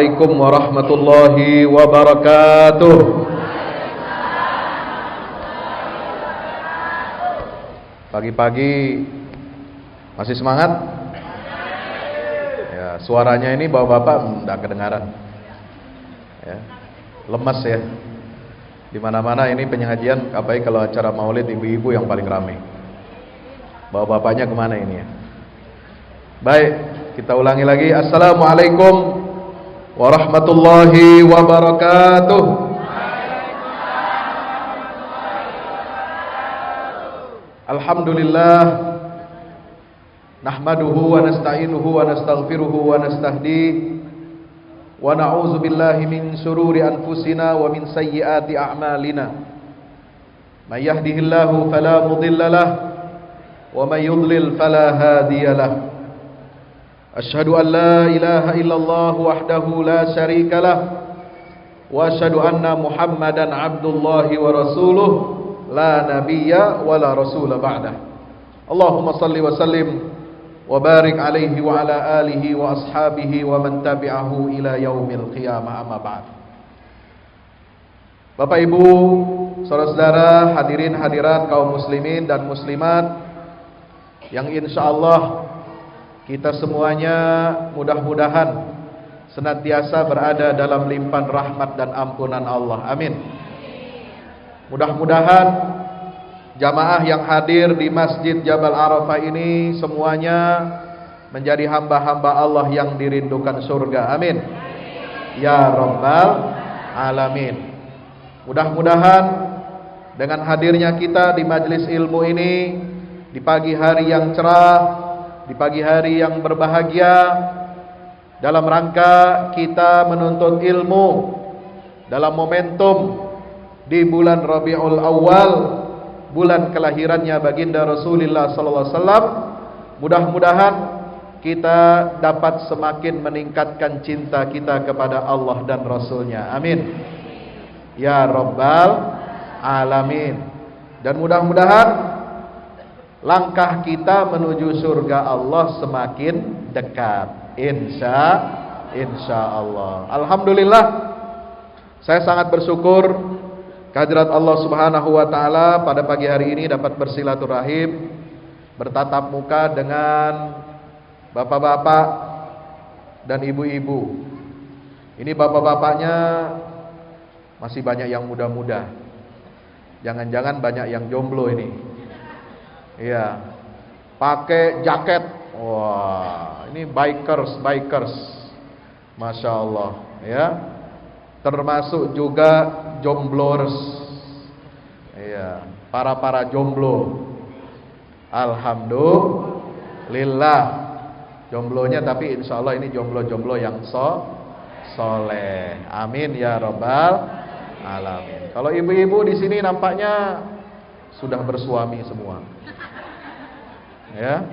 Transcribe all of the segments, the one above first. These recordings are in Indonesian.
Assalamualaikum warahmatullahi wabarakatuh. Pagi-pagi masih semangat? Ya, suaranya ini bapak-bapak enggak kedengaran. Ya, lemas ya. Di mana-mana ini penyajian, apalagi kalau acara maulid ibu-ibu yang paling ramai. Bapak-bapaknya kemana ini ya? Baik, kita ulangi lagi. Assalamualaikum warahmatullahi wabarakatuh. Alhamdulillah, nahmaduhu wa nasta'inuhu wa nastaghfiruhu wa nastahdihi wa na'udzu billahi min syururi anfusina wa min sayyiati a'malina. May yahdihillahu fala mudilla lahu wa may yudlil fala hadiya lahu. Asyhadu an la ilaha illallah wahdahu la syarika lahu wa asyhadu anna Muhammadan abdullahi wa rasuluh la nabiyya wa la rasula ba'dah. Allahumma salli wa sallim wa barik alaihi wa ala alihi wa ashabihi wa man tabi'ahu ila yaumil qiyamah, amma ba'd. Bapak Ibu, saudara-saudara, hadirin hadirat kaum muslimin dan muslimat yang insyaallah kita semuanya mudah-mudahan senantiasa berada dalam limpahan rahmat dan ampunan Allah. Amin. Mudah-mudahan jamaah yang hadir di Masjid Jabal Arafah ini semuanya menjadi hamba-hamba Allah yang dirindukan surga. Amin. Ya Rabbal Alamin. Mudah-mudahan dengan hadirnya kita di majelis ilmu ini, di pagi hari yang cerah, di pagi hari yang berbahagia, dalam rangka kita menuntut ilmu dalam momentum di bulan Rabiul Awal, bulan kelahirannya baginda Rasulullah sallallahu alaihi wasallam, mudah-mudahan kita dapat semakin meningkatkan cinta kita kepada Allah dan Rasulnya. Amin. Ya Rabbal Alamin. Dan mudah-mudahan langkah kita menuju surga Allah semakin dekat. Insya Allah. Alhamdulillah, saya sangat bersyukur kehadirat Allah Subhanahu wa taala pada pagi hari ini dapat bersilaturahim, bertatap muka dengan bapak-bapak dan ibu-ibu. Ini bapak-bapaknya masih banyak yang muda-muda. Jangan-jangan banyak yang jomblo ini. Iya. Pakai jaket. Wah, ini bikers. Masya Allah, ya. Termasuk juga jomblors, ya, para jomblo. Alhamdulillah, jomblonya tapi insya Allah ini jomblo yang soleh. Amin ya Rabbal Alamin. Kalau ibu-ibu di sini nampaknya sudah bersuami semua, ya.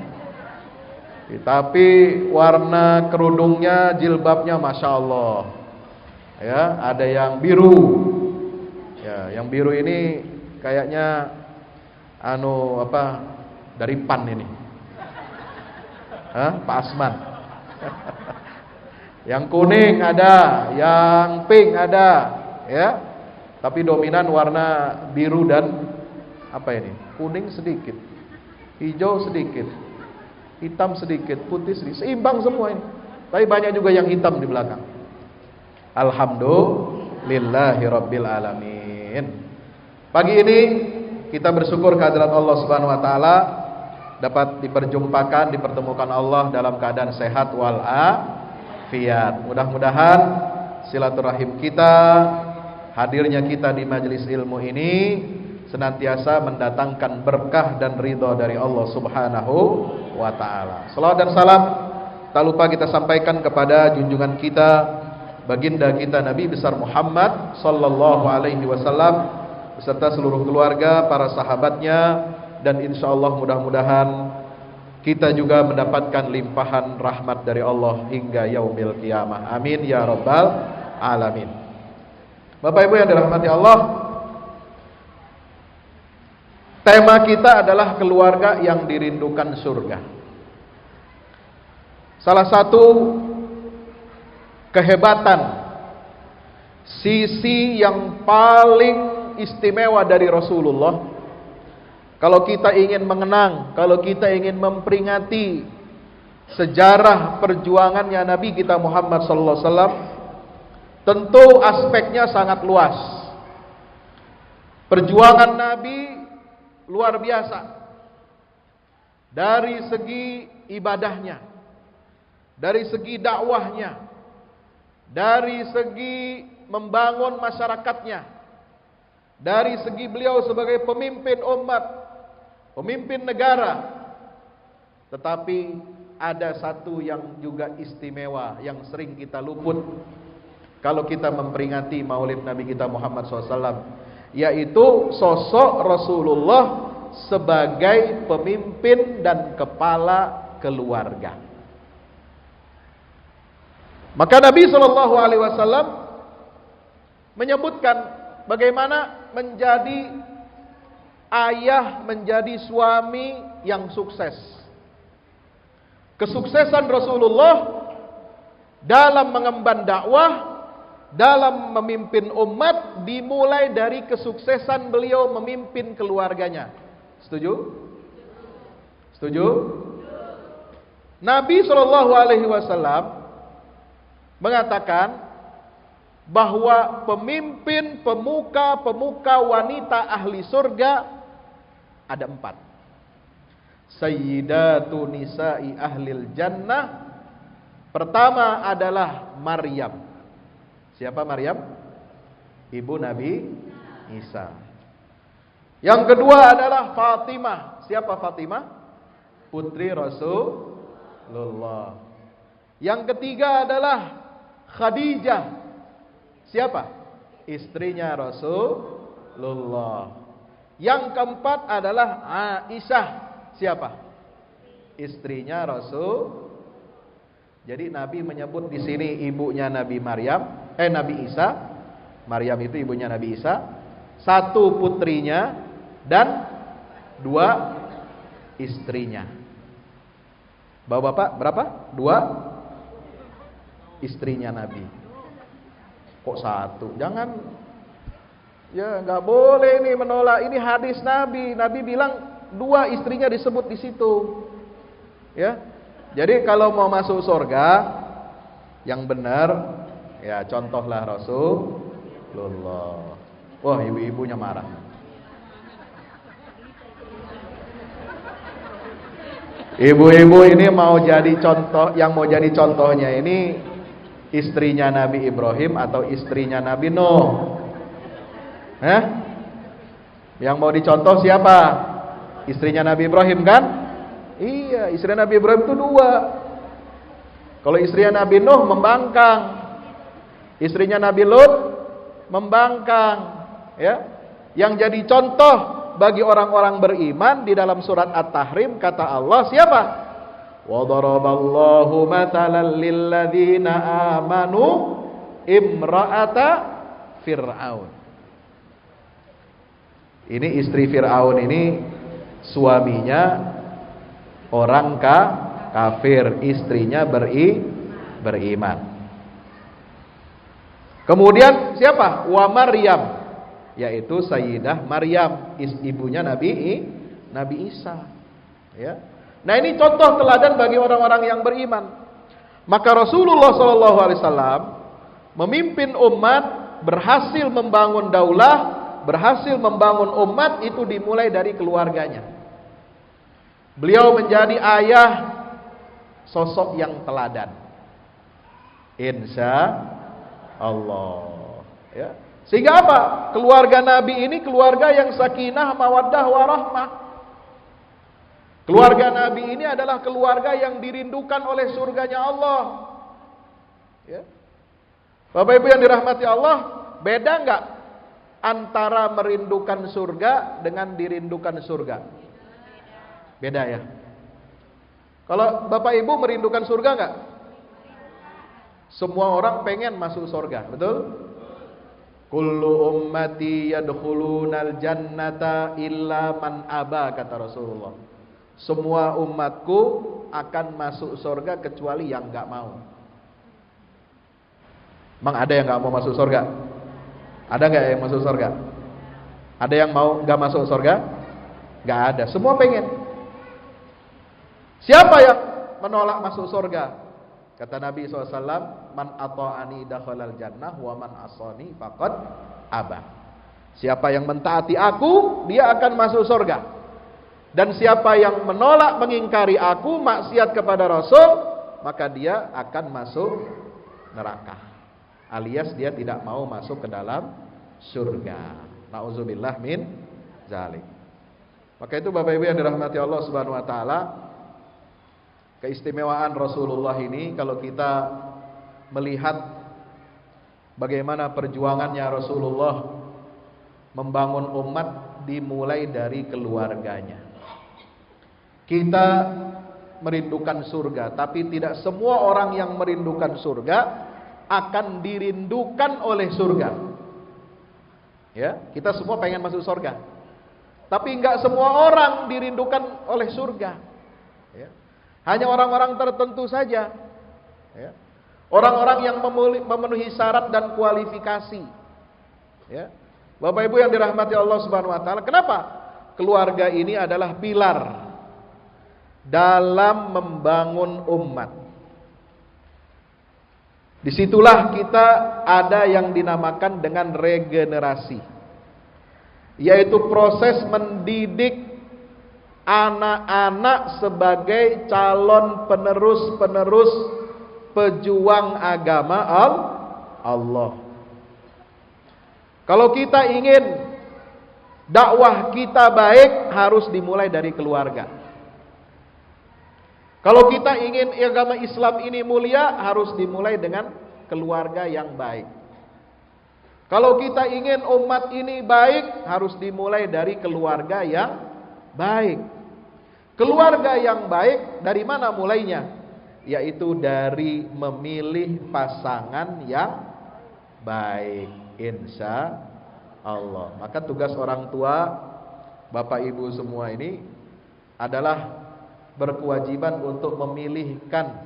Tapi warna kerudungnya, jilbabnya masya Allah. Ya, ada yang biru. Ya, yang biru ini kayaknya dari PAN ini. Pak Asman. Yang kuning ada, yang pink ada, ya. Tapi dominan warna biru dan kuning sedikit, hijau sedikit, hitam sedikit, putih sedikit, seimbang semua ini. Tapi banyak juga yang hitam di belakang. Alhamdulillahirabbil alamin. Pagi ini kita bersyukur kehadirat Allah Subhanahu wa taala dapat dipertemukan Allah dalam keadaan sehat wal afiat. Mudah-mudahan silaturahim kita, hadirnya kita di majelis ilmu ini senantiasa mendatangkan berkah dan ridha dari Allah Subhanahu wa taala. Salawat dan salam tak lupa kita sampaikan kepada junjungan kita, baginda kita Nabi besar Muhammad sallallahu alaihi wasallam beserta seluruh keluarga, para sahabatnya, dan insyaallah mudah-mudahan kita juga mendapatkan limpahan rahmat dari Allah hingga yaumil qiyamah. Amin ya Rabbal Alamin. Bapak Ibu yang dirahmati Allah, tema kita adalah keluarga yang dirindukan surga. Salah satu kehebatan, sisi yang paling istimewa dari Rasulullah. Kalau kita ingin mengenang, kalau kita ingin memperingati sejarah perjuangannya Nabi kita Muhammad sallallahu alaihi wasallam, tentu aspeknya sangat luas. Perjuangan Nabi luar biasa. Dari segi ibadahnya, dari segi dakwahnya, dari segi membangun masyarakatnya, dari segi beliau sebagai pemimpin umat, pemimpin negara. Tetapi ada satu yang juga istimewa, yang sering kita luput kalau kita memperingati Maulid Nabi kita Muhammad SAW, yaitu sosok Rasulullah sebagai pemimpin dan kepala keluarga. Maka Nabi SAW menyebutkan bagaimana menjadi ayah, menjadi suami yang sukses. Kesuksesan Rasulullah dalam mengemban dakwah, dalam memimpin umat, dimulai dari kesuksesan beliau memimpin keluarganya. Setuju? Setuju? Nabi SAW mengatakan bahwa pemimpin, pemuka wanita ahli surga ada 4. Sayyidatu nisa'i ahlil jannah. Pertama adalah Maryam. Siapa Maryam? Ibu Nabi Isa. Yang kedua adalah Fatimah. Siapa Fatimah? Putri Rasulullah. Yang ketiga adalah Khadijah. Siapa? Istrinya Rasulullah. Yang keempat adalah Aisyah. Siapa? Istrinya Rasul. Jadi Nabi menyebut di sini ibunya Nabi Nabi Isa. Maryam itu ibunya Nabi Isa. 1 putrinya dan 2 istrinya. Bapak-bapak berapa? 2 istrinya Nabi. Kok 1? Jangan, ya nggak boleh nih menolak. Ini hadis Nabi. Nabi bilang 2 istrinya disebut di situ. Ya. Jadi kalau mau masuk surga yang benar, ya contohlah Rasulullah. Wah, ibu-ibunya marah. Ibu-ibu ini mau jadi contoh, yang mau jadi contohnya ini istrinya Nabi Ibrahim atau istrinya Nabi Nuh? Yang mau dicontoh siapa? Istrinya Nabi Ibrahim kan? Iya, istri Nabi Ibrahim itu 2. Kalau istrinya Nabi Nuh membangkang, istrinya Nabi Lut membangkang, ya. Yang jadi contoh bagi orang-orang beriman di dalam surat At-Tahrim kata Allah siapa? Wa daraballahu matalan lil ladzina amanu imra'ata Fir'aun. Ini istri Fir'aun ini suaminya orang kafir, istrinya beriman. Kemudian siapa? Wa Maryam, yaitu Sayyidah Maryam, ibunya Nabi Isa. Ya. Nah, ini contoh teladan bagi orang-orang yang beriman. Maka Rasulullah SAW memimpin umat, berhasil membangun daulah, berhasil membangun umat itu dimulai dari keluarganya. Beliau menjadi ayah, sosok yang teladan. Insya Allah. Ya. Sehingga apa? Keluarga Nabi ini keluarga yang sakinah, mawaddah, warahmah. Keluarga Nabi ini adalah keluarga yang dirindukan oleh surganya Allah. Ya. Bapak Ibu yang dirahmati Allah, beda enggak antara merindukan surga dengan dirindukan surga? Beda ya. Kalau Bapak Ibu merindukan surga enggak? Semua orang pengen masuk surga, betul? Kullu ummati yadkhulunal jannata illa man aba, kata Rasulullah. Semua umatku akan masuk surga kecuali yang enggak mau. Emang ada yang nggak mau masuk surga? Ada nggak yang masuk surga? Ada yang mau nggak masuk surga? Nggak ada. Semua pengen. Siapa yang menolak masuk surga? Kata Nabi SAW, man ata'ani dakhalal jannah wa man asani faqad aba. Siapa yang mentaati aku, dia akan masuk surga. Dan siapa yang menolak mengingkari aku, maksiat kepada Rasul, maka dia akan masuk neraka. Alias dia tidak mau masuk ke dalam surga. Nauzubillah min zalik. Maka itu Bapak Ibu yang dirahmati Allah Subhanahu wa taala, keistimewaan Rasulullah ini kalau kita melihat bagaimana perjuangannya Rasulullah membangun umat dimulai dari keluarganya. Kita merindukan surga, tapi tidak semua orang yang merindukan surga akan dirindukan oleh surga. Ya, kita semua pengen masuk surga, tapi enggak semua orang dirindukan oleh surga. Ya. Hanya orang-orang tertentu saja. Ya. Orang-orang yang memenuhi syarat dan kualifikasi. Ya. Bapak Ibu yang dirahmati Allah Subhanahu wa taala, kenapa? Keluarga ini adalah pilar dalam membangun umat. Disitulah kita ada yang dinamakan dengan regenerasi, yaitu proses mendidik anak-anak sebagai calon penerus-penerus pejuang agama Allah. Kalau kita ingin dakwah kita baik, harus dimulai dari keluarga. Kalau kita ingin agama Islam ini mulia, harus dimulai dengan keluarga yang baik. Kalau kita ingin umat ini baik, harus dimulai dari keluarga yang baik. Keluarga yang baik dari mana mulainya? Yaitu dari memilih pasangan yang baik, insya Allah. Maka tugas orang tua, Bapak Ibu semua ini adalah berkewajiban untuk memilihkan,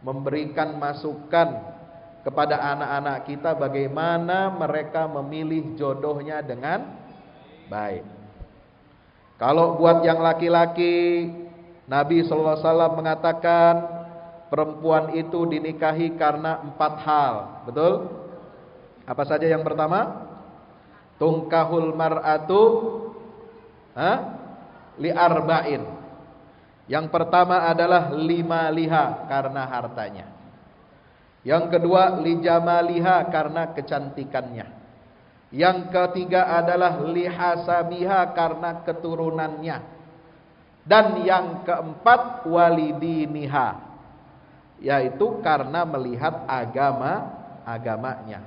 memberikan masukan kepada anak-anak kita bagaimana mereka memilih jodohnya dengan baik. Kalau buat yang laki-laki, Nabi SAW mengatakan perempuan itu dinikahi karena 4 hal. Betul? Apa saja yang pertama? Tungkahul mar'atu li arba'in. Yang pertama adalah lima liha, karena hartanya. Yang kedua lijamaliha, karena kecantikannya. Yang ketiga adalah lihasabiha, karena keturunannya. Dan yang keempat walidiniha, yaitu karena melihat agamanya.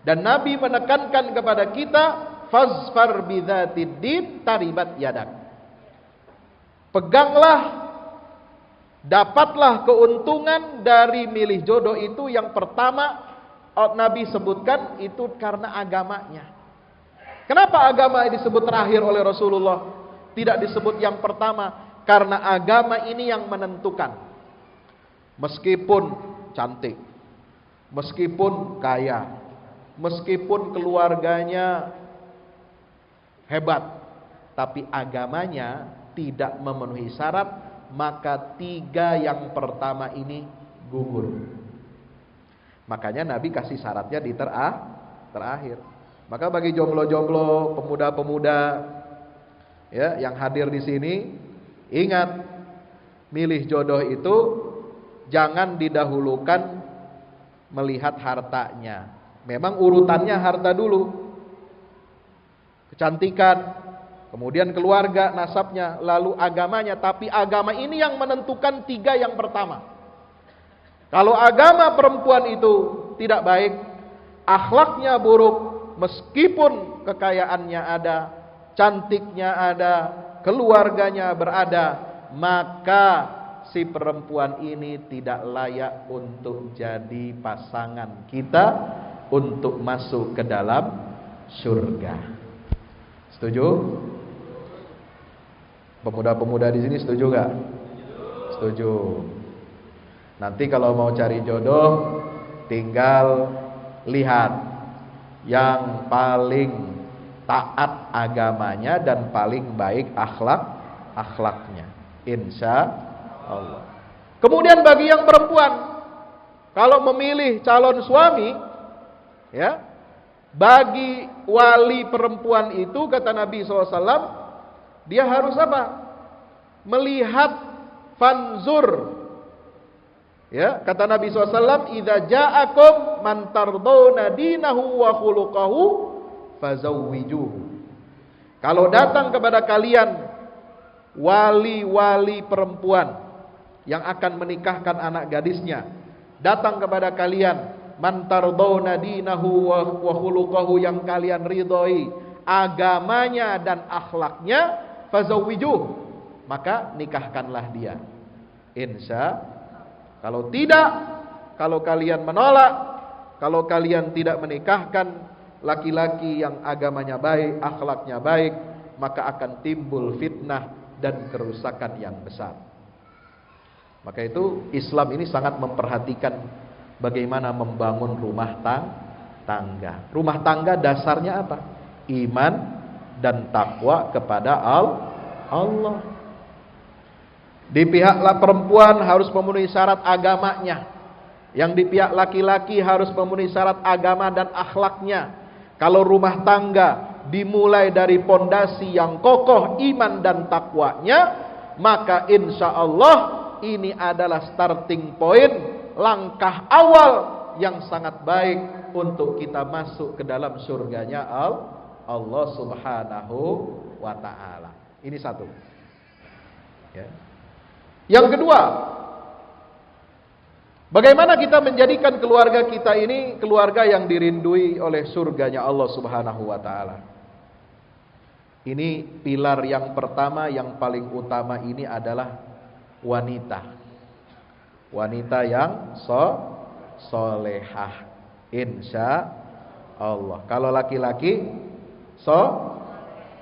Dan Nabi menekankan kepada kita, fazfar bidzatid din taribat yadak. Peganglah, dapatlah keuntungan dari milih jodoh itu. Yang pertama Nabi sebutkan itu karena agamanya. Kenapa agama disebut terakhir oleh Rasulullah, tidak disebut yang pertama? Karena agama ini yang menentukan. Meskipun cantik, meskipun kaya, meskipun keluarganya hebat, tapi agamanya tidak memenuhi syarat, maka 3 yang pertama ini gugur. Makanya Nabi kasih syaratnya di terakhir. Maka bagi jomblo-jomblo, pemuda-pemuda ya yang hadir di sini, ingat, milih jodoh itu jangan didahulukan melihat hartanya. Memang urutannya harta dulu, kecantikan, kemudian keluarga, nasabnya, lalu agamanya. Tapi agama ini yang menentukan 3 yang pertama. Kalau agama perempuan itu tidak baik, akhlaknya buruk, meskipun kekayaannya ada, cantiknya ada, keluarganya berada, maka si perempuan ini tidak layak untuk jadi pasangan kita untuk masuk ke dalam surga. Setuju? Pemuda-pemuda di sini setuju gak? Setuju. Nanti kalau mau cari jodoh, tinggal Lihat yang paling taat agamanya dan paling baik akhlaknya. Insya Allah. Kemudian bagi yang perempuan, kalau memilih calon suami, ya, bagi wali perempuan itu kata Nabi SAW, dia harus apa? Melihat, fanzur. Ya, kata Nabi SAW, "Idza ja'akum man tardawna dinahu wa khuluquhu fazawwijuhu." Kalau datang kepada kalian wali-wali perempuan yang akan menikahkan anak gadisnya, datang kepada kalian man tardawna dinahu wa khuluquhu, yang kalian ridhoi agamanya dan akhlaknya, fazawwijuhu, maka nikahkanlah dia. Kalau tidak, kalau kalian menolak, kalau kalian tidak menikahkan laki-laki yang agamanya baik, akhlaknya baik, maka akan timbul fitnah dan kerusakan yang besar. Maka itu Islam ini sangat memperhatikan bagaimana membangun rumah tangga. Rumah tangga dasarnya apa? Iman dan takwa kepada Allah. Di pihak perempuan harus memenuhi syarat agamanya. Yang di pihak laki-laki harus memenuhi syarat agama dan akhlaknya. Kalau rumah tangga dimulai dari pondasi yang kokoh, iman dan takwanya, maka insya Allah ini adalah starting point, langkah awal yang sangat baik untuk kita masuk ke dalam surganya Allah Subhanahu wa ta'ala. Ini satu, ya. Yang kedua, bagaimana kita menjadikan keluarga kita ini keluarga yang dirindui oleh surganya Allah Subhanahu wa ta'ala. Ini pilar yang pertama, yang paling utama ini adalah wanita. Wanita yang solehah, insya Allah. Kalau laki-laki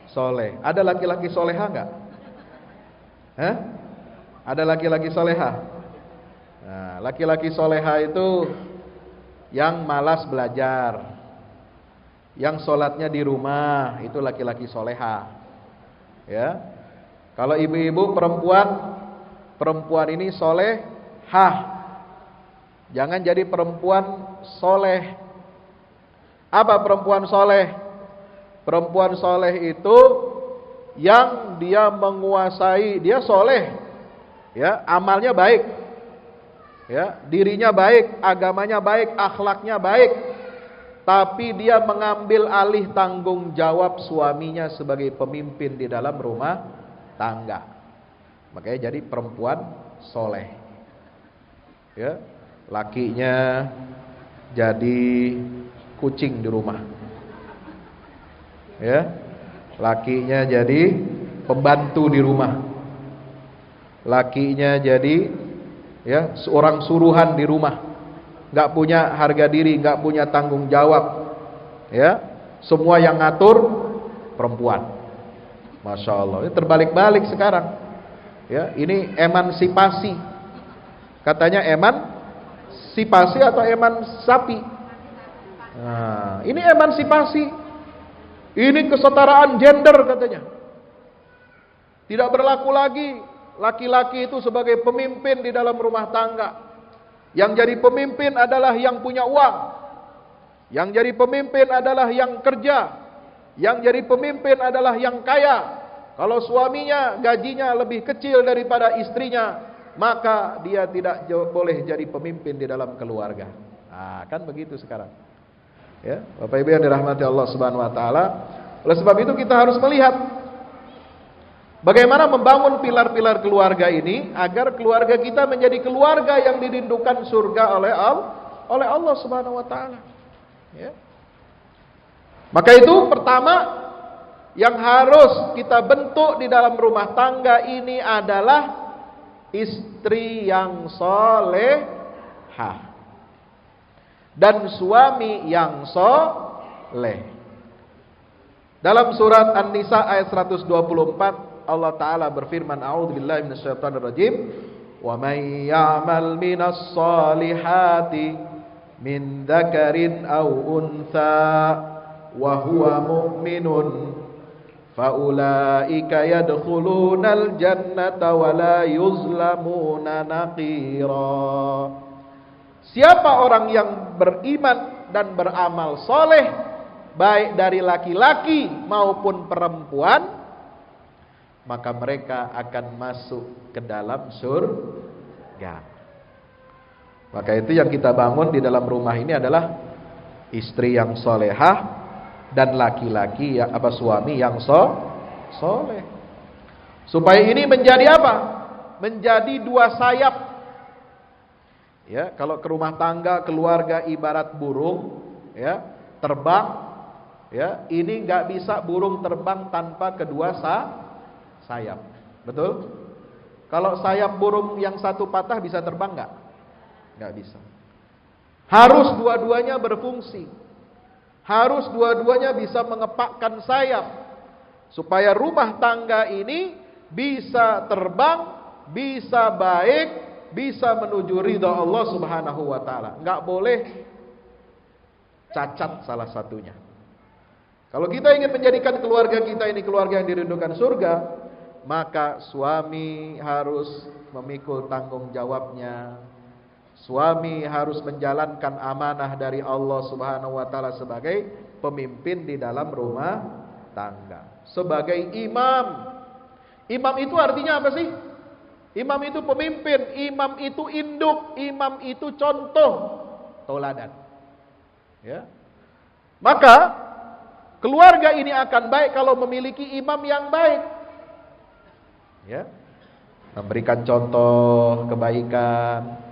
soleh. Ada laki-laki soleha enggak? Hah? Ada laki-laki soleha? Nah, laki-laki soleha itu yang malas belajar, yang sholatnya di rumah, itu laki-laki soleha. Ya. Kalau ibu-ibu perempuan ini solehah, jangan jadi perempuan soleh. Apa perempuan soleh? Perempuan soleh itu yang dia menguasai, dia soleh, ya, amalnya baik, ya, dirinya baik, agamanya baik, akhlaknya baik, tapi dia mengambil alih tanggung jawab suaminya sebagai pemimpin di dalam rumah tangga. Makanya jadi perempuan soleh, ya. Lakinya jadi kucing di rumah, ya. Lakinya jadi pembantu di rumah, lakinya jadi, ya, seorang suruhan di rumah, nggak punya harga diri, nggak punya tanggung jawab, ya. Semua yang ngatur perempuan. Masya Allah, ini terbalik-balik sekarang, ya. Ini emansipasi, katanya emansipasi atau emansipasi. Nah, ini emansipasi. Ini kesetaraan gender katanya. Tidak berlaku lagi laki-laki itu sebagai pemimpin di dalam rumah tangga. Yang jadi pemimpin adalah yang punya uang. Yang jadi pemimpin adalah yang kerja. Yang jadi pemimpin adalah yang kaya. Kalau suaminya gajinya lebih kecil daripada istrinya, maka dia tidak boleh jadi pemimpin di dalam keluarga. Nah, kan begitu sekarang. Ya, Bapak Ibu yang dirahmati Allah Subhanahu wa taala. Oleh sebab itu kita harus melihat bagaimana membangun pilar-pilar keluarga ini agar keluarga kita menjadi keluarga yang dirindukan surga oleh Allah Subhanahu wa taala. Ya. Maka itu pertama yang harus kita bentuk di dalam rumah tangga ini adalah istri yang solehah dan suami yang soleh. Dalam surat An-Nisa ayat 124 Allah Ta'ala berfirman, a'udzubillahi minasyaitonir rajim, wa may ya'mal minas solihati min dzakarin aw untha wa huwa mu'minun faulaika yadkhulunal jannata wa la yuzlamuna naqira. Siapa orang yang beriman dan beramal soleh, baik dari laki-laki maupun perempuan, maka mereka akan masuk ke dalam surga. Maka itu yang kita bangun di dalam rumah ini adalah istri yang solehah dan laki-laki suami yang soleh. Supaya ini menjadi apa? Menjadi dua sayap. Ya, kalau ke rumah tangga, keluarga ibarat burung, ya, terbang, ya, ini nggak bisa burung terbang tanpa kedua sayap. Betul? Kalau sayap burung yang satu patah bisa terbang nggak? Nggak bisa. Harus dua-duanya berfungsi. Harus dua-duanya bisa mengepakkan sayap supaya rumah tangga ini bisa terbang, bisa baik, bisa menuju ridha Allah Subhanahu wa taala. Nggak boleh cacat salah satunya. Kalau kita ingin menjadikan keluarga kita ini keluarga yang dirindukan surga, maka suami harus memikul tanggung jawabnya. Suami harus menjalankan amanah dari Allah Subhanahu wa taala sebagai pemimpin di dalam rumah tangga, sebagai imam. Imam itu artinya apa sih? Imam itu pemimpin, imam itu induk, imam itu contoh, teladan. Ya. Maka keluarga ini akan baik kalau memiliki imam yang baik. Ya. Memberikan contoh kebaikan,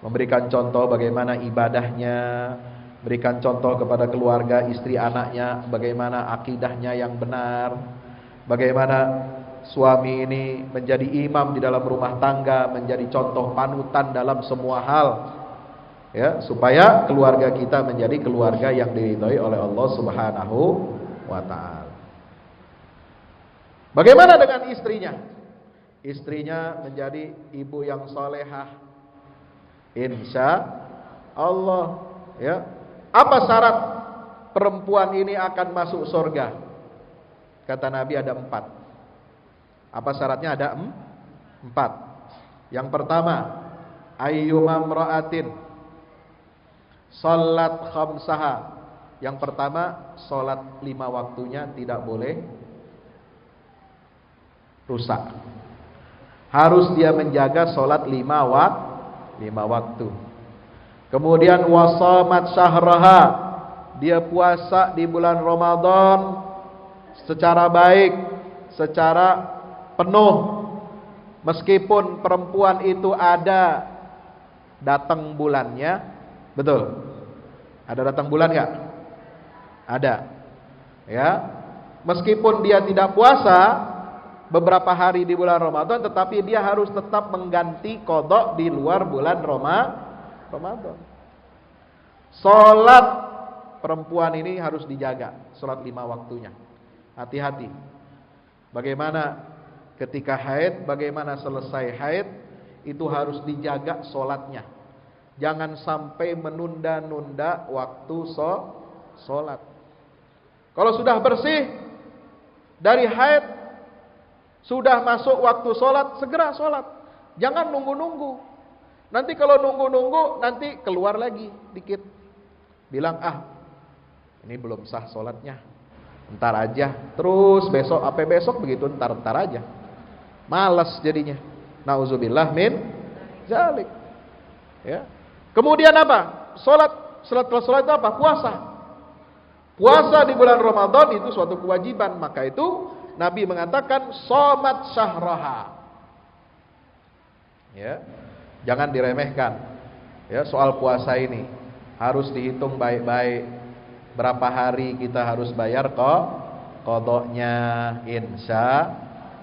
memberikan contoh bagaimana ibadahnya, berikan contoh kepada keluarga, istri anaknya, bagaimana akidahnya yang benar, bagaimana suami ini menjadi imam di dalam rumah tangga, menjadi contoh panutan dalam semua hal, ya, supaya keluarga kita menjadi keluarga yang diridhai oleh Allah Subhanahu wa taala. Bagaimana dengan istrinya? Istrinya menjadi ibu yang solehah, insya Allah, ya. Apa syarat perempuan ini akan masuk surga? Kata Nabi ada 4. Apa syaratnya? Ada 4. Yang pertama, ayyuma imra'atin salat khamsaha. Yang pertama, salat 5 waktunya tidak boleh rusak. Harus dia menjaga salat 5 waktu. Kemudian wasamat syahraha, dia puasa di bulan Ramadan secara baik, secara penuh. Meskipun perempuan itu ada datang bulannya, betul? Ada datang bulan enggak? Ada. Ya. Meskipun dia tidak puasa beberapa hari di bulan Ramadan, tetapi dia harus tetap mengganti qadha di luar bulan Ramadan. Salat perempuan ini harus dijaga, salat 5 waktunya. Hati-hati. Bagaimana ketika haid, bagaimana selesai haid, itu harus dijaga salatnya. Jangan sampai menunda-nunda waktu salat. Kalau sudah bersih dari haid, sudah masuk waktu salat, segera salat. Jangan nunggu-nunggu. Nanti kalau nunggu-nunggu, nanti keluar lagi dikit. Bilang, ini belum sah salatnya, ntar aja. Terus besok begitu, ntar aja. Malas jadinya. Nauzubillah min zalik. Ya. Kemudian apa? Salat itu apa? Puasa. Puasa di bulan Ramadan itu suatu kewajiban. Maka itu Nabi mengatakan somat syahraha. Ya. Jangan diremehkan. Ya, soal puasa ini harus dihitung baik-baik. Berapa hari kita harus bayar qadanya, insya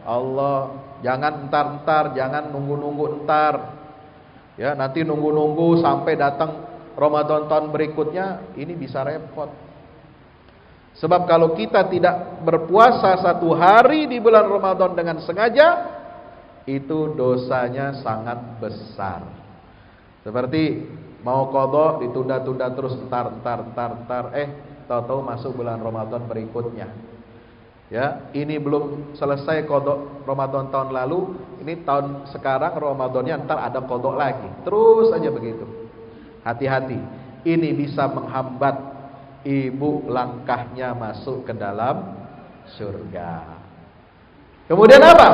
Allah. Jangan entar, jangan nunggu-nunggu entar. Ya, nanti nunggu-nunggu sampai datang Ramadan tahun berikutnya, ini bisa repot. Sebab kalau kita tidak berpuasa 1 hari di bulan Ramadan dengan sengaja, itu dosanya sangat besar. Seperti Mau qadha ditunda-tunda terus, entar, tahu-tahu masuk bulan Ramadan berikutnya. Ya, ini belum selesai qadha Ramadan tahun lalu, ini tahun sekarang Ramadannya entar ada qadha lagi. Terus aja begitu. Hati-hati. Ini bisa menghambat ibu langkahnya masuk ke dalam surga. Kemudian apa?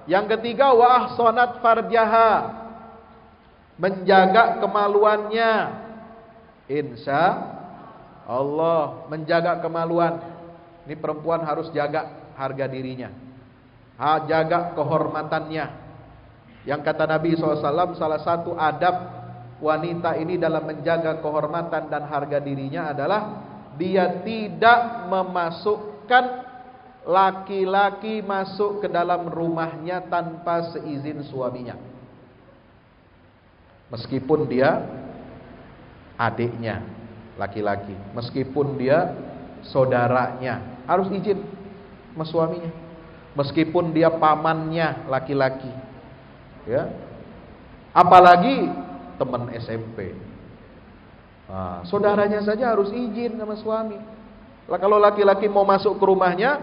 Yang ketiga, wa ahsanat farjaha, menjaga kemaluannya. Insya Allah, menjaga kemaluan. Ini perempuan harus jaga harga dirinya, jaga kehormatannya. Yang kata Nabi SAW, salah satu adab wanita ini dalam menjaga kehormatan dan harga dirinya adalah dia tidak memasukkan laki-laki masuk ke dalam rumahnya tanpa seizin suaminya. Meskipun dia adiknya laki-laki, meskipun dia saudaranya, harus izin sama suaminya. Meskipun dia pamannya laki-laki, ya, apalagi teman SMP, saudaranya saja harus izin sama suami. Kalau laki-laki mau masuk ke rumahnya,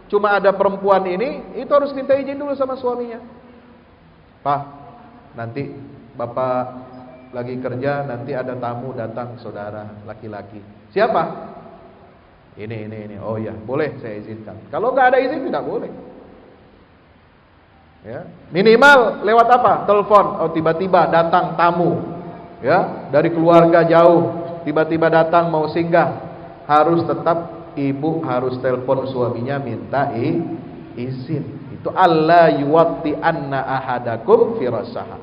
cuma ada perempuan ini, itu harus minta izin dulu sama suaminya. Pak, nanti Bapak lagi kerja, nanti ada tamu datang, saudara laki-laki. Siapa? Ini. Oh ya, boleh saya izinkan. Kalau nggak ada izin tidak boleh. Ya, minimal lewat apa? Telepon. Oh, tiba-tiba datang tamu, ya, dari keluarga jauh, tiba-tiba datang mau singgah, harus tetap ibu harus telepon suaminya minta izin. Itu alla yuwatti anna ahadakum firasaha.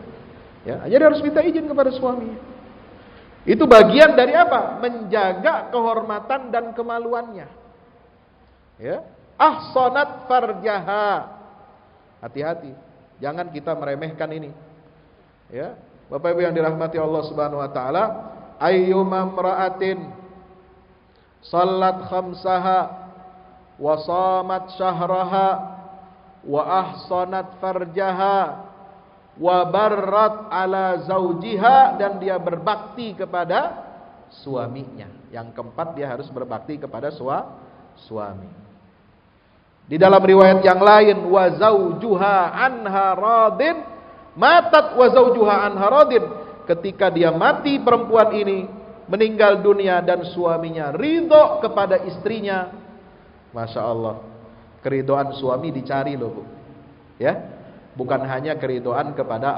Ya, jadi harus minta izin kepada suaminya. Itu bagian dari apa? Menjaga kehormatan dan kemaluannya. Ya, ahsanat farjaha. Hati-hati, jangan kita meremehkan ini. Ya, Bapak Ibu yang dirahmati Allah Subhanahu wa taala, ayyuma imra'atin salat khamsaha wa shamat syahraha wa ahsanat farjaha wa barrat ala zaujiha, dan dia berbakti kepada suaminya. Yang keempat, dia harus berbakti kepada suami. Di dalam riwayat yang lain, wa zaujuha anha radin, matat wa zaujuha anha radin, ketika dia mati perempuan ini meninggal dunia dan suaminya ridho kepada istrinya. Masya Allah, keridhaan suami dicari loh, Bu. Ya, bukan hanya keridhaan kepada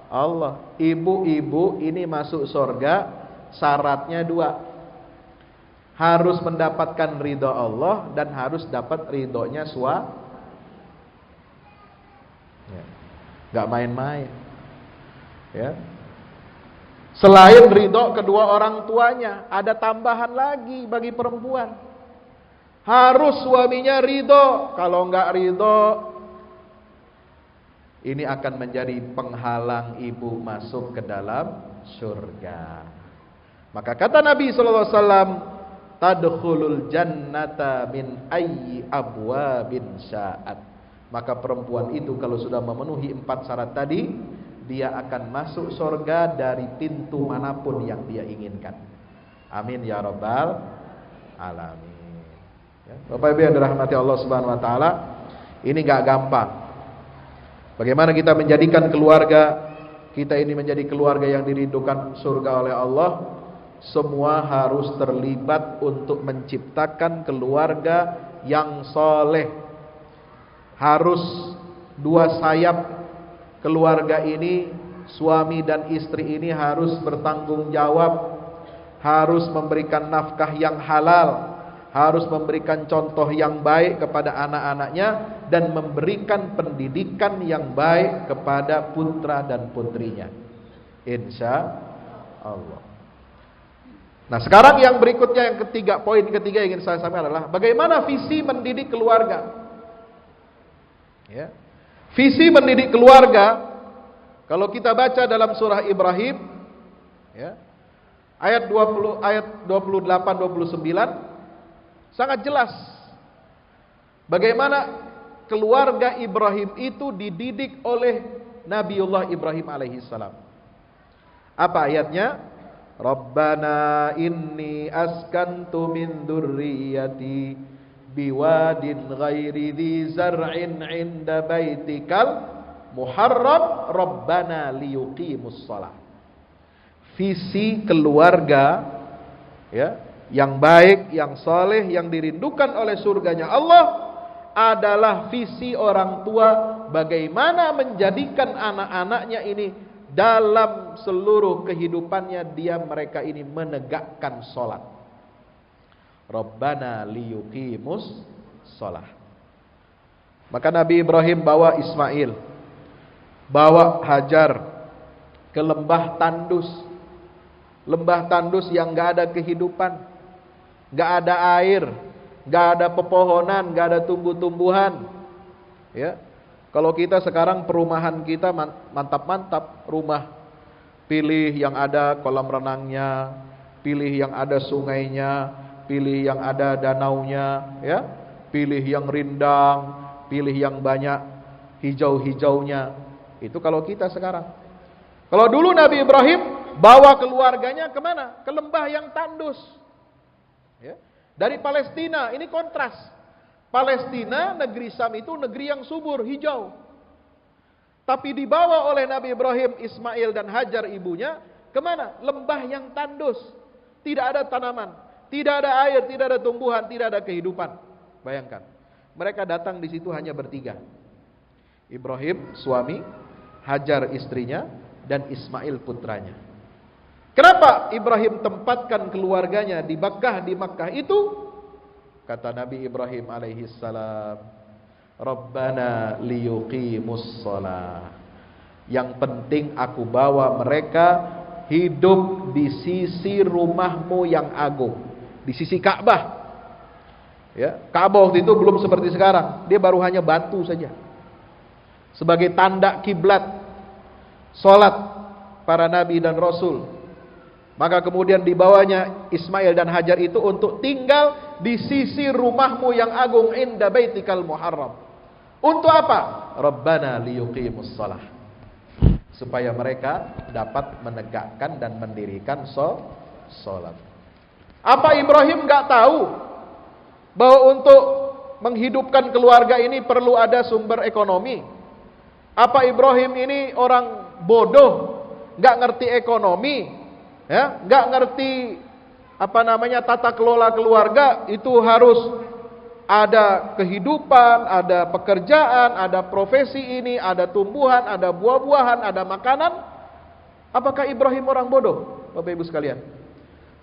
Allah. Ibu-ibu ini masuk surga syaratnya dua. Harus mendapatkan ridho Allah dan harus dapat ridhonya suami. Ya, gak main-main. Ya. Selain ridho kedua orang tuanya, ada tambahan lagi bagi perempuan. Harus suaminya ridho. Kalau enggak ridho, ini akan menjadi penghalang ibu masuk ke dalam surga. Maka kata Nabi SAW, tadkhulul jannata min ayyi abwabin sya'at. Maka perempuan itu kalau sudah memenuhi 4 syarat tadi, dia akan masuk surga dari pintu manapun yang dia inginkan. Amin ya rabbal alamin. Ya, Bapak Ibu yang dirahmati Allah Subhanahu wa taala, ini enggak gampang. Bagaimana kita menjadikan keluarga kita ini menjadi keluarga yang dirindukan surga oleh Allah? Semua harus terlibat untuk menciptakan keluarga yang soleh. Harus dua sayap keluarga ini, suami dan istri ini harus bertanggung jawab, harus memberikan nafkah yang halal, harus memberikan contoh yang baik kepada anak-anaknya, dan memberikan pendidikan yang baik kepada putra dan putrinya. Insya Allah. Nah, sekarang yang berikutnya, yang ketiga, poin ketiga yang ingin saya sampaikan adalah bagaimana visi mendidik keluarga. Ya. Visi mendidik keluarga, kalau kita baca dalam surah Ibrahim, ya, ayat 28-29, sangat jelas bagaimana keluarga Ibrahim itu dididik oleh Nabiullah Ibrahim alaihissalam. Apa ayatnya? Rabbana inni askantu min dzurriyyati biwadin ghairi dzi zar'in 'inda baitikal muharram rabbana liyuqimus shalah. Visi keluarga ya, yang baik, yang saleh, yang dirindukan oleh surganya Allah adalah visi orang tua bagaimana menjadikan anak-anaknya ini dalam seluruh kehidupannya mereka ini menegakkan sholat. Rabbana liyuqimus sholah. Maka Nabi Ibrahim bawa Ismail, bawa Hajar ke lembah tandus. Lembah tandus yang gak ada kehidupan, gak ada air, gak ada pepohonan, gak ada tumbuh-tumbuhan. Ya, kalau kita sekarang perumahan kita mantap-mantap rumah, pilih yang ada kolam renangnya, pilih yang ada sungainya, pilih yang ada danaunya, ya, pilih yang rindang, pilih yang banyak hijau-hijaunya. Itu kalau kita sekarang. Kalau dulu Nabi Ibrahim bawa keluarganya kemana? Ke lembah yang tandus. Ya. Dari Palestina, ini kontras. Palestina, negeri Sam itu negeri yang subur, hijau. Tapi dibawa oleh Nabi Ibrahim, Ismail dan Hajar ibunya, kemana? Lembah yang tandus. Tidak ada tanaman, tidak ada air, tidak ada tumbuhan, tidak ada kehidupan. Bayangkan, mereka datang di situ hanya bertiga. Ibrahim, suami, Hajar istrinya, dan Ismail putranya. Kenapa Ibrahim tempatkan keluarganya di Makkah itu? Kata Nabi Ibrahim alaihi salam, Rabbana liyuqimus shalah. Yang penting aku bawa mereka hidup di sisi rumahmu yang agung, di sisi Ka'bah. Ya, Ka'bah waktu itu belum seperti sekarang, dia baru hanya batu saja. Sebagai tanda kiblat salat para nabi dan rasul. Maka kemudian dibawanya Ismail dan Hajar itu untuk tinggal di sisi rumahmu yang agung, inda baitikal muharram. Untuk apa? Rabbana liyuqimus shalah. Supaya mereka dapat menegakkan dan mendirikan salat. Apa Ibrahim enggak tahu bahwa untuk menghidupkan keluarga ini perlu ada sumber ekonomi? Apa Ibrahim ini orang bodoh, enggak ngerti ekonomi? Ya, nggak ngerti tata kelola keluarga, itu harus ada kehidupan, ada pekerjaan, ada profesi ini, ada tumbuhan, ada buah-buahan, ada makanan. Apakah Ibrahim orang bodoh, Bapak Ibu sekalian?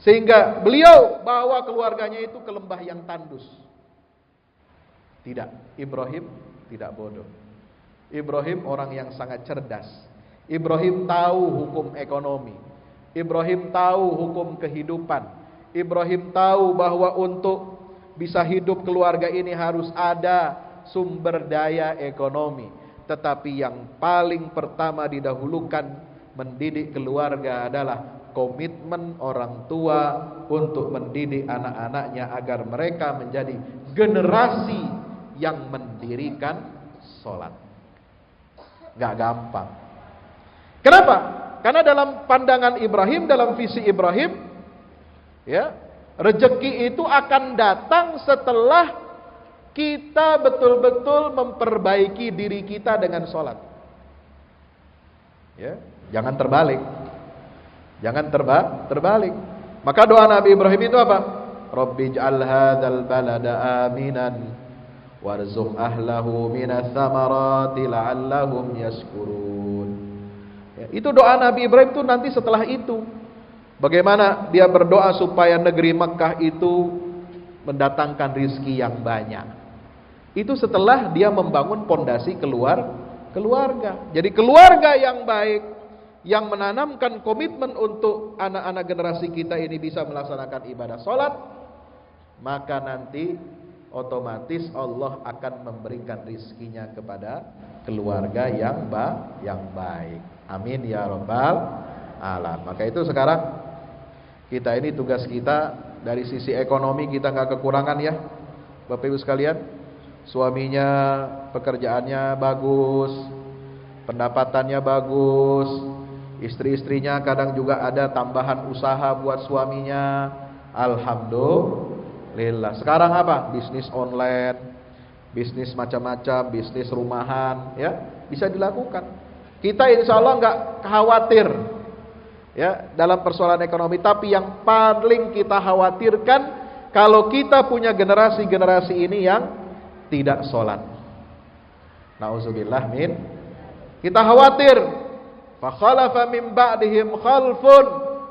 Sehingga beliau bawa keluarganya itu ke lembah yang tandus. Tidak, Ibrahim tidak bodoh. Ibrahim orang yang sangat cerdas. Ibrahim tahu hukum ekonomi. Ibrahim tahu hukum kehidupan. Ibrahim tahu bahwa untuk bisa hidup keluarga ini harus ada sumber daya ekonomi. Tetapi yang paling pertama didahulukan mendidik keluarga adalah komitmen orang tua untuk mendidik anak-anaknya agar mereka menjadi generasi yang mendirikan sholat. Gak gampang. Kenapa? Karena dalam pandangan Ibrahim, dalam visi Ibrahim, ya, rezeki itu akan datang setelah kita betul-betul memperbaiki diri kita dengan sholat. Ya, jangan terbalik. Jangan terbalik. Maka doa Nabi Ibrahim itu apa? Rabbi ij'al hadzal balada aminan warzuq ahlahu minas tsamarati la'allahum yashkurun. Ya, itu doa Nabi Ibrahim itu nanti setelah itu. Bagaimana dia berdoa supaya negeri Makkah itu mendatangkan rizki yang banyak. Itu setelah dia membangun pondasi keluarga. Jadi keluarga yang baik, yang menanamkan komitmen untuk anak-anak generasi kita ini bisa melaksanakan ibadah sholat, maka nanti otomatis Allah akan memberikan rizkinya kepada keluarga yang baik. Amin ya rabbal alamin. Maka itu sekarang kita ini tugas kita dari sisi ekonomi kita nggak kekurangan ya, Bapak Ibu sekalian. Suaminya pekerjaannya bagus, pendapatannya bagus, Istri-istrinya kadang juga ada tambahan usaha buat suaminya. Alhamdulillah. Sekarang apa? Bisnis online, bisnis macam-macam, bisnis rumahan, ya, bisa dilakukan. Kita insya Allah nggak khawatir, ya, dalam persoalan ekonomi. Tapi yang paling kita khawatirkan kalau kita punya generasi-generasi ini yang tidak sholat. Nauzubillah min. Kita khawatir. Fa khalafa min ba'dihim khalfun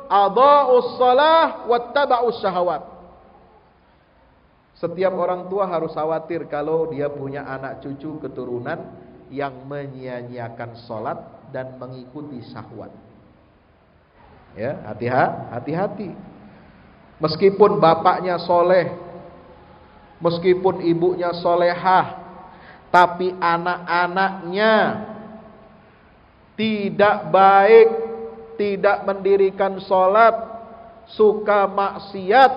adaa'us shalah wattaba'us syahawat. Setiap orang tua harus khawatir kalau dia punya anak cucu keturunan yang menyia-nyiakan sholat dan mengikuti syahwat. Ya, hati-hati. Meskipun bapaknya soleh, meskipun ibunya solehah, tapi anak-anaknya tidak baik, tidak mendirikan sholat, suka maksiat,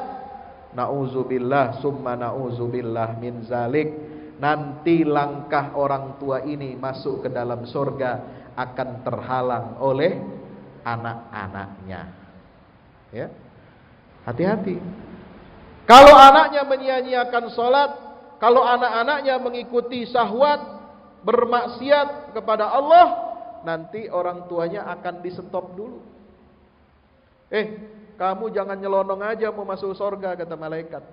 na'udzubillah summa na'udzubillah min zalik. Nanti langkah orang tua ini masuk ke dalam surga akan terhalang oleh anak-anaknya. Ya, hati-hati. Kalau anaknya menyia-nyiakan sholat, kalau anak-anaknya mengikuti syahwat, bermaksiat kepada Allah, nanti orang tuanya akan di-stop dulu. Kamu jangan nyelonong aja mau masuk surga, kata malaikat.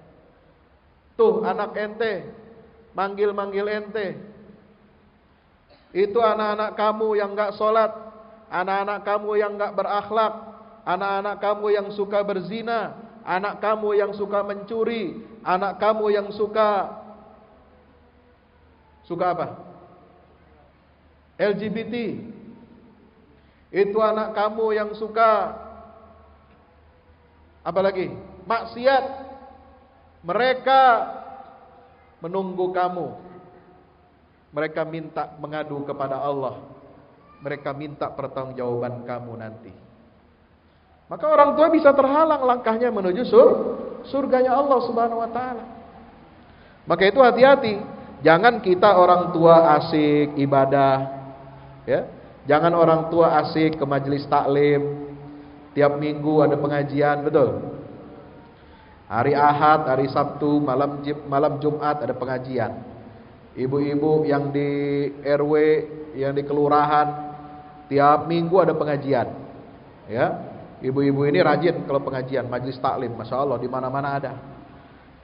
Tuh anak ente manggil-manggil ente. Itu anak-anak kamu yang gak sholat, anak-anak kamu yang gak berakhlak, anak-anak kamu yang suka berzina, anak kamu yang suka mencuri, anak kamu yang suka apa? LGBT. Itu anak kamu yang suka apa lagi? Maksiat. Mereka menunggu kamu. Mereka minta mengadu kepada Allah. Mereka minta pertanggungjawaban kamu nanti. Maka orang tua bisa terhalang langkahnya menuju surganya Allah Subhanahu wa taala. Maka itu hati-hati. Jangan kita orang tua asik ibadah, ya. Jangan orang tua asik ke majelis taklim. Tiap minggu ada pengajian, betul. Hari Ahad, hari Sabtu, malam Jumat ada pengajian. Ibu-ibu yang di RW, yang di kelurahan, tiap minggu ada pengajian. Ya, ibu-ibu ini rajin kalau pengajian, majelis taklim, masya Allah di mana-mana ada.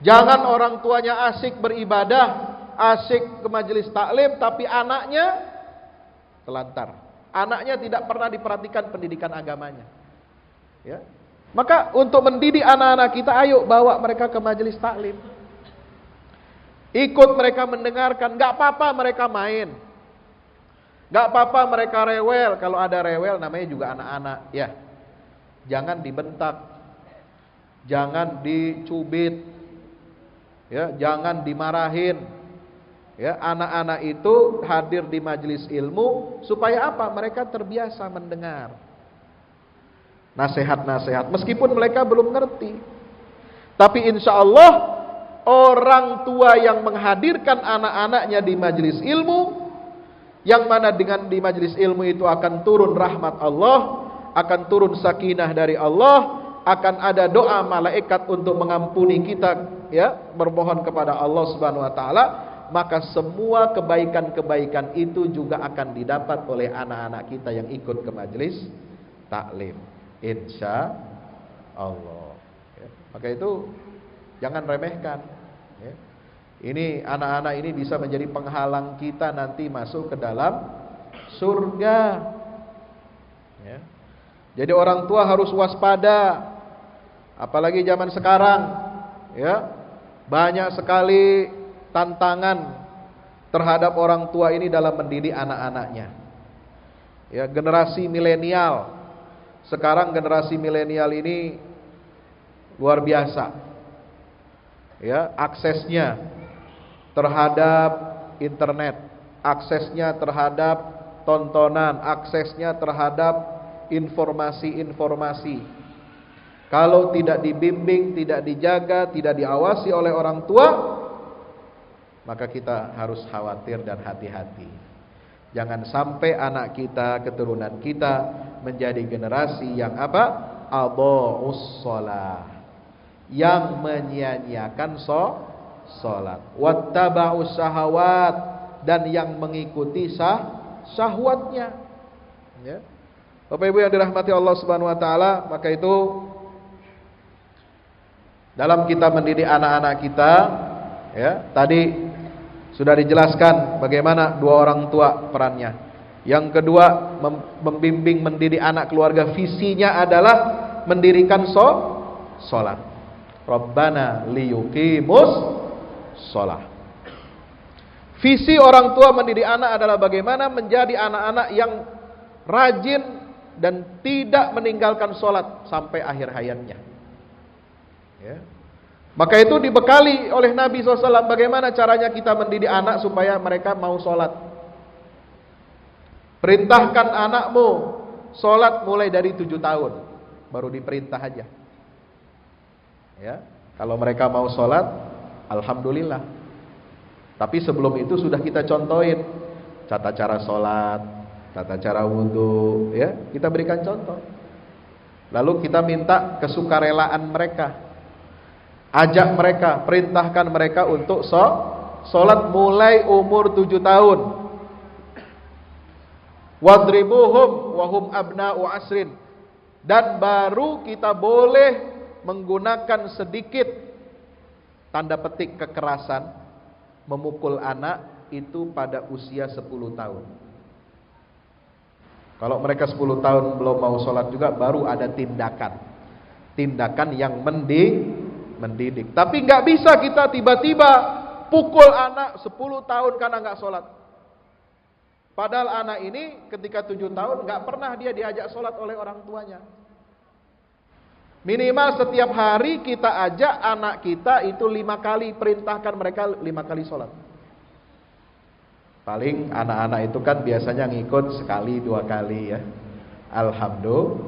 Jangan orang tuanya asik beribadah, asik ke majelis taklim, tapi anaknya telantar. Anaknya tidak pernah diperhatikan pendidikan agamanya. Ya. Maka untuk mendidik anak-anak kita, ayo bawa mereka ke majelis taklim. Ikut mereka mendengarkan, gak apa-apa mereka main. Gak apa-apa mereka rewel, kalau ada rewel namanya juga anak-anak, ya. Jangan dibentak. Jangan dicubit. Ya, jangan dimarahin. Ya, anak-anak itu hadir di majelis ilmu supaya apa? Mereka terbiasa mendengar nasihat-nasihat meskipun mereka belum ngerti. Tapi insya Allah orang tua yang menghadirkan anak-anaknya di majelis ilmu, yang mana dengan di majelis ilmu itu akan turun rahmat Allah, akan turun sakinah dari Allah, akan ada doa malaikat untuk mengampuni kita, ya, bermohon kepada Allah Subhanahu wa taala. Maka semua kebaikan-kebaikan itu juga akan didapat oleh anak-anak kita yang ikut ke majelis taklim, insya Allah. Ya, maka itu jangan remehkan. Ya. Ini anak-anak ini bisa menjadi penghalang kita nanti masuk ke dalam surga. Ya. Jadi orang tua harus waspada, apalagi zaman sekarang. Ya, banyak sekali tantangan terhadap orang tua ini dalam mendidik anak-anaknya. Ya, generasi milenial. Sekarang generasi milenial ini luar biasa. Ya, aksesnya terhadap internet, aksesnya terhadap tontonan, aksesnya terhadap informasi-informasi. Kalau tidak dibimbing, tidak dijaga, tidak diawasi oleh orang tua, maka kita harus khawatir dan hati-hati. Jangan sampai anak kita, keturunan kita menjadi generasi yang apa? Adha'us shalah, yang menyia-nyiakan salat. Wattaba'us syahawat, dan yang mengikuti syahwatnya. Ya. Bapak Ibu yang dirahmati Allah Subhanahu wa taala, maka itu dalam kita mendidik anak-anak kita, ya, tadi sudah dijelaskan bagaimana dua orang tua perannya. Yang kedua, membimbing mendidik anak keluarga, visinya adalah mendirikan salat. Rabbana liyuqimus shalah. Visi orang tua mendidik anak adalah bagaimana menjadi anak-anak yang rajin dan tidak meninggalkan sholat sampai akhir hayatnya. Ya. Maka itu dibekali oleh Nabi SAW bagaimana caranya kita mendidik anak supaya mereka mau sholat. Perintahkan anakmu sholat mulai dari 7 tahun, baru diperintah aja. Ya. Kalau mereka mau sholat, alhamdulillah. Tapi sebelum itu sudah kita contohin tata cara sholat, tata cara wudhu, ya, kita berikan contoh. Lalu kita minta kesukarelaan mereka, ajak mereka, perintahkan mereka untuk sholat mulai umur 7 tahun. Wadribuhum wahum abna'u asrin, dan baru kita boleh menggunakan sedikit tanda petik kekerasan, memukul anak itu pada usia 10 tahun. Kalau mereka 10 tahun belum mau sholat juga, baru ada tindakan yang mendidik. Tapi nggak bisa kita tiba-tiba pukul anak 10 tahun karena nggak sholat. Padahal anak ini ketika 7 tahun nggak pernah dia diajak sholat oleh orang tuanya. Minimal setiap hari kita ajak anak kita itu 5 kali, perintahkan mereka 5 kali sholat. Paling anak-anak itu kan biasanya ngikut sekali 2 kali ya. Alhamdulillah,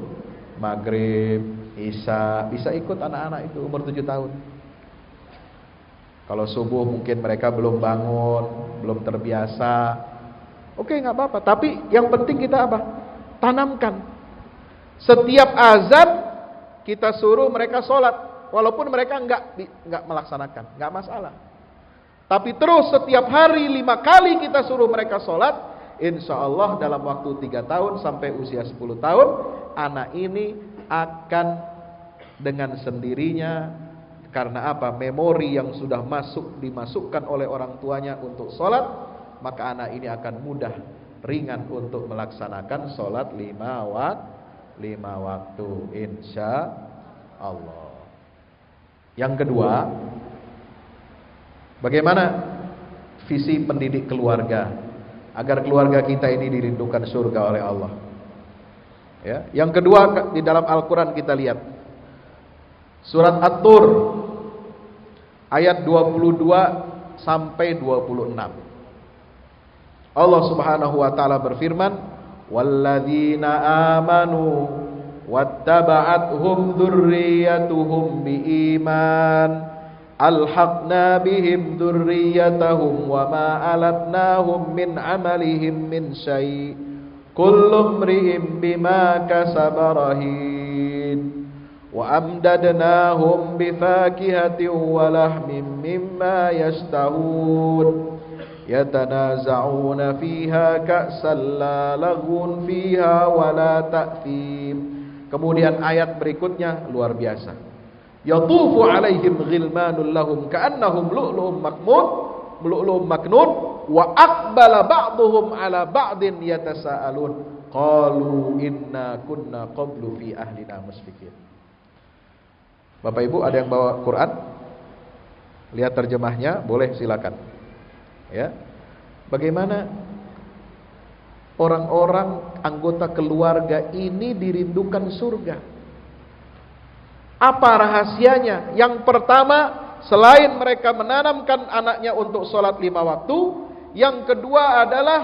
maghrib, isya, bisa ikut anak-anak itu umur 7 tahun. Kalau subuh mungkin mereka belum bangun, belum terbiasa. Oke, nggak apa-apa. Tapi yang penting kita apa? Tanamkan. Setiap azan kita suruh mereka sholat, walaupun mereka nggak melaksanakan, nggak masalah. Tapi terus setiap hari 5 kali kita suruh mereka sholat, insya Allah dalam waktu 3 tahun sampai usia 10 tahun, anak ini akan dengan sendirinya, karena apa? Memori yang sudah dimasukkan oleh orang tuanya untuk sholat, maka anak ini akan mudah, ringan untuk melaksanakan sholat 5 waktu, insya Allah. Yang kedua, bagaimana visi pendidik keluarga agar keluarga kita ini dirindukan surga oleh Allah. Ya. Yang kedua, di dalam Al-Quran kita lihat surat At-Tur ayat 22 sampai 26. Allah Subhanahu wa taala berfirman, walladzina amanu wattaba'athum dzurriyyatuhum biiman alhaqna bihim dzurriyyatahum wama alatnahum min amalihim min syai' kullu imri'in bima kasaba rahin wa amdadnahum bifakihatin wa lahmin mimma yashtahun yatanaza'una fiha ka'san la laghun fiha wa la ta'thim. Kemudian ayat berikutnya luar biasa. Yatufu 'alaihim ghilmanul lahum ka'annahum lu'lu'um maknun wa aqbala ba'dhum 'ala ba'din yatasaalun qalu inna kunna qablu fi ahlina musfikin. Bapak Ibu ada yang bawa Quran? Lihat terjemahnya, boleh silakan. Ya, bagaimana orang-orang anggota keluarga ini dirindukan surga? Apa rahasianya? Yang pertama, selain mereka menanamkan anaknya untuk sholat 5 waktu, yang kedua adalah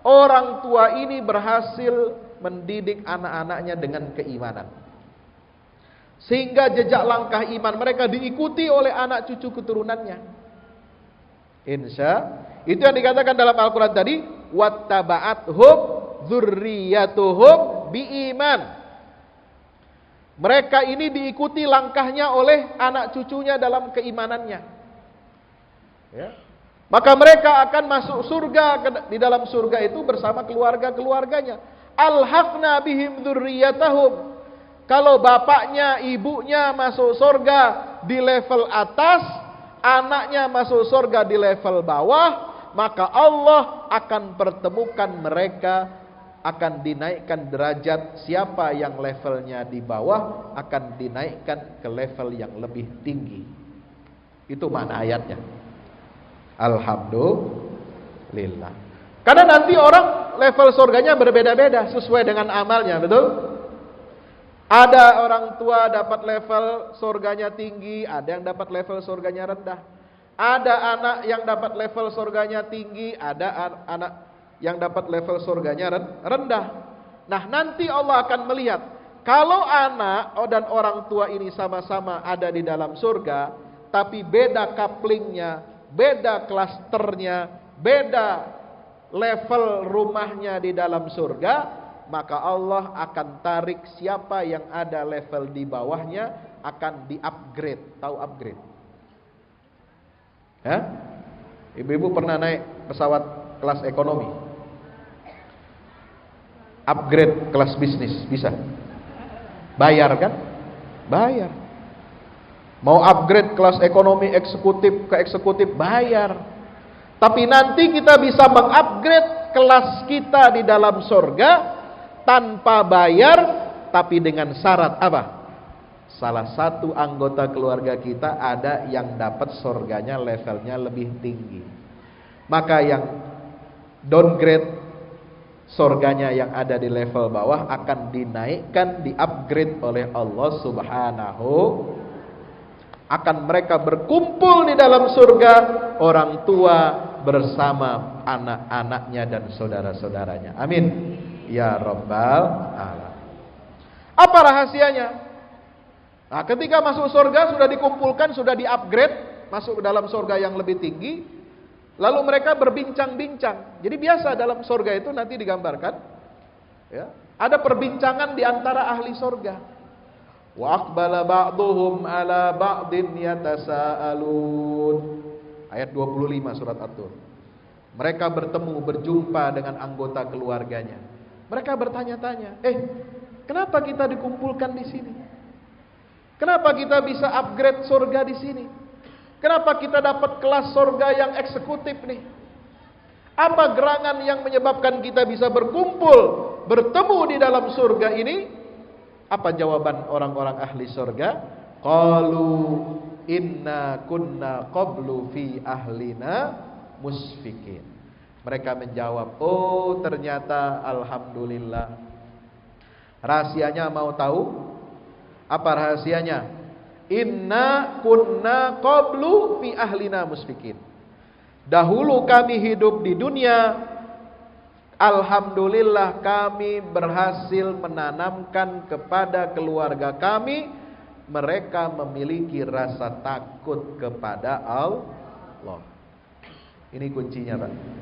orang tua ini berhasil mendidik anak-anaknya dengan keimanan, sehingga jejak langkah iman mereka diikuti oleh anak cucu keturunannya. Insya, itu yang dikatakan dalam Al-Quran tadi, wattaba'athum dzurriyyatuhum biiman. Mereka ini diikuti langkahnya oleh anak cucunya dalam keimanannya. Ya. Maka mereka akan masuk surga, di dalam surga itu bersama keluarga-keluarganya. Alhaqna bihim dzurriyyatahum. Kalau bapaknya, ibunya masuk surga di level atas, anaknya masuk surga di level bawah, maka Allah akan pertemukan mereka, akan dinaikkan derajat. Siapa yang levelnya di bawah akan dinaikkan ke level yang lebih tinggi. Itu makna ayatnya. Alhamdulillah. Karena nanti orang level surganya berbeda-beda sesuai dengan amalnya, betul? Ada orang tua dapat level surganya tinggi, ada yang dapat level surganya rendah. Ada anak yang dapat level surganya tinggi, ada anak yang dapat level surganya rendah. Nah, nanti Allah akan melihat kalau anak dan orang tua ini sama-sama ada di dalam surga, tapi beda couplingnya, beda klasternya, beda level rumahnya di dalam surga, maka Allah akan tarik siapa yang ada level di bawahnya, akan di-upgrade. Tahu upgrade? Ya? Ibu-ibu pernah naik pesawat kelas ekonomi? Upgrade kelas bisnis, bisa? Bayar kan? Bayar. Mau upgrade kelas ekonomi eksekutif ke eksekutif, bayar. Tapi nanti kita bisa mengupgrade kelas kita di dalam surga tanpa bayar, tapi dengan syarat apa? Salah satu anggota keluarga kita ada yang dapat surganya levelnya lebih tinggi. Maka yang downgrade surganya yang ada di level bawah akan dinaikkan, di-upgrade oleh Allah Subhanahu. Akan mereka berkumpul di dalam surga, orang tua bersama anak-anaknya dan saudara-saudaranya. Amin ya rabbal alamin. Apa rahasianya? Nah, ketika masuk surga sudah dikumpulkan, sudah di-upgrade, masuk ke dalam surga yang lebih tinggi, lalu mereka berbincang-bincang. Jadi biasa dalam surga itu nanti digambarkan, ya, ada perbincangan di antara ahli surga. Wa aqbala ba'dhum ala ba'din yatasaalun. Ayat 25 surat At-Tur. Mereka bertemu, berjumpa dengan anggota keluarganya. Mereka bertanya-tanya, kenapa kita dikumpulkan di sini? Kenapa kita bisa upgrade surga di sini? Kenapa kita dapat kelas surga yang eksekutif nih? Apa gerangan yang menyebabkan kita bisa berkumpul, bertemu di dalam surga ini? Apa jawaban orang-orang ahli surga? Qalu inna kunna qablu fi ahlina musfikin. Mereka menjawab, oh ternyata alhamdulillah. Rahasianya mau tahu? Apa rahasianya? Inna kunna qablu fi ahlina musfikin. Dahulu kami hidup di dunia, alhamdulillah kami berhasil menanamkan kepada keluarga kami, mereka memiliki rasa takut kepada Allah. Ini kuncinya, Pak.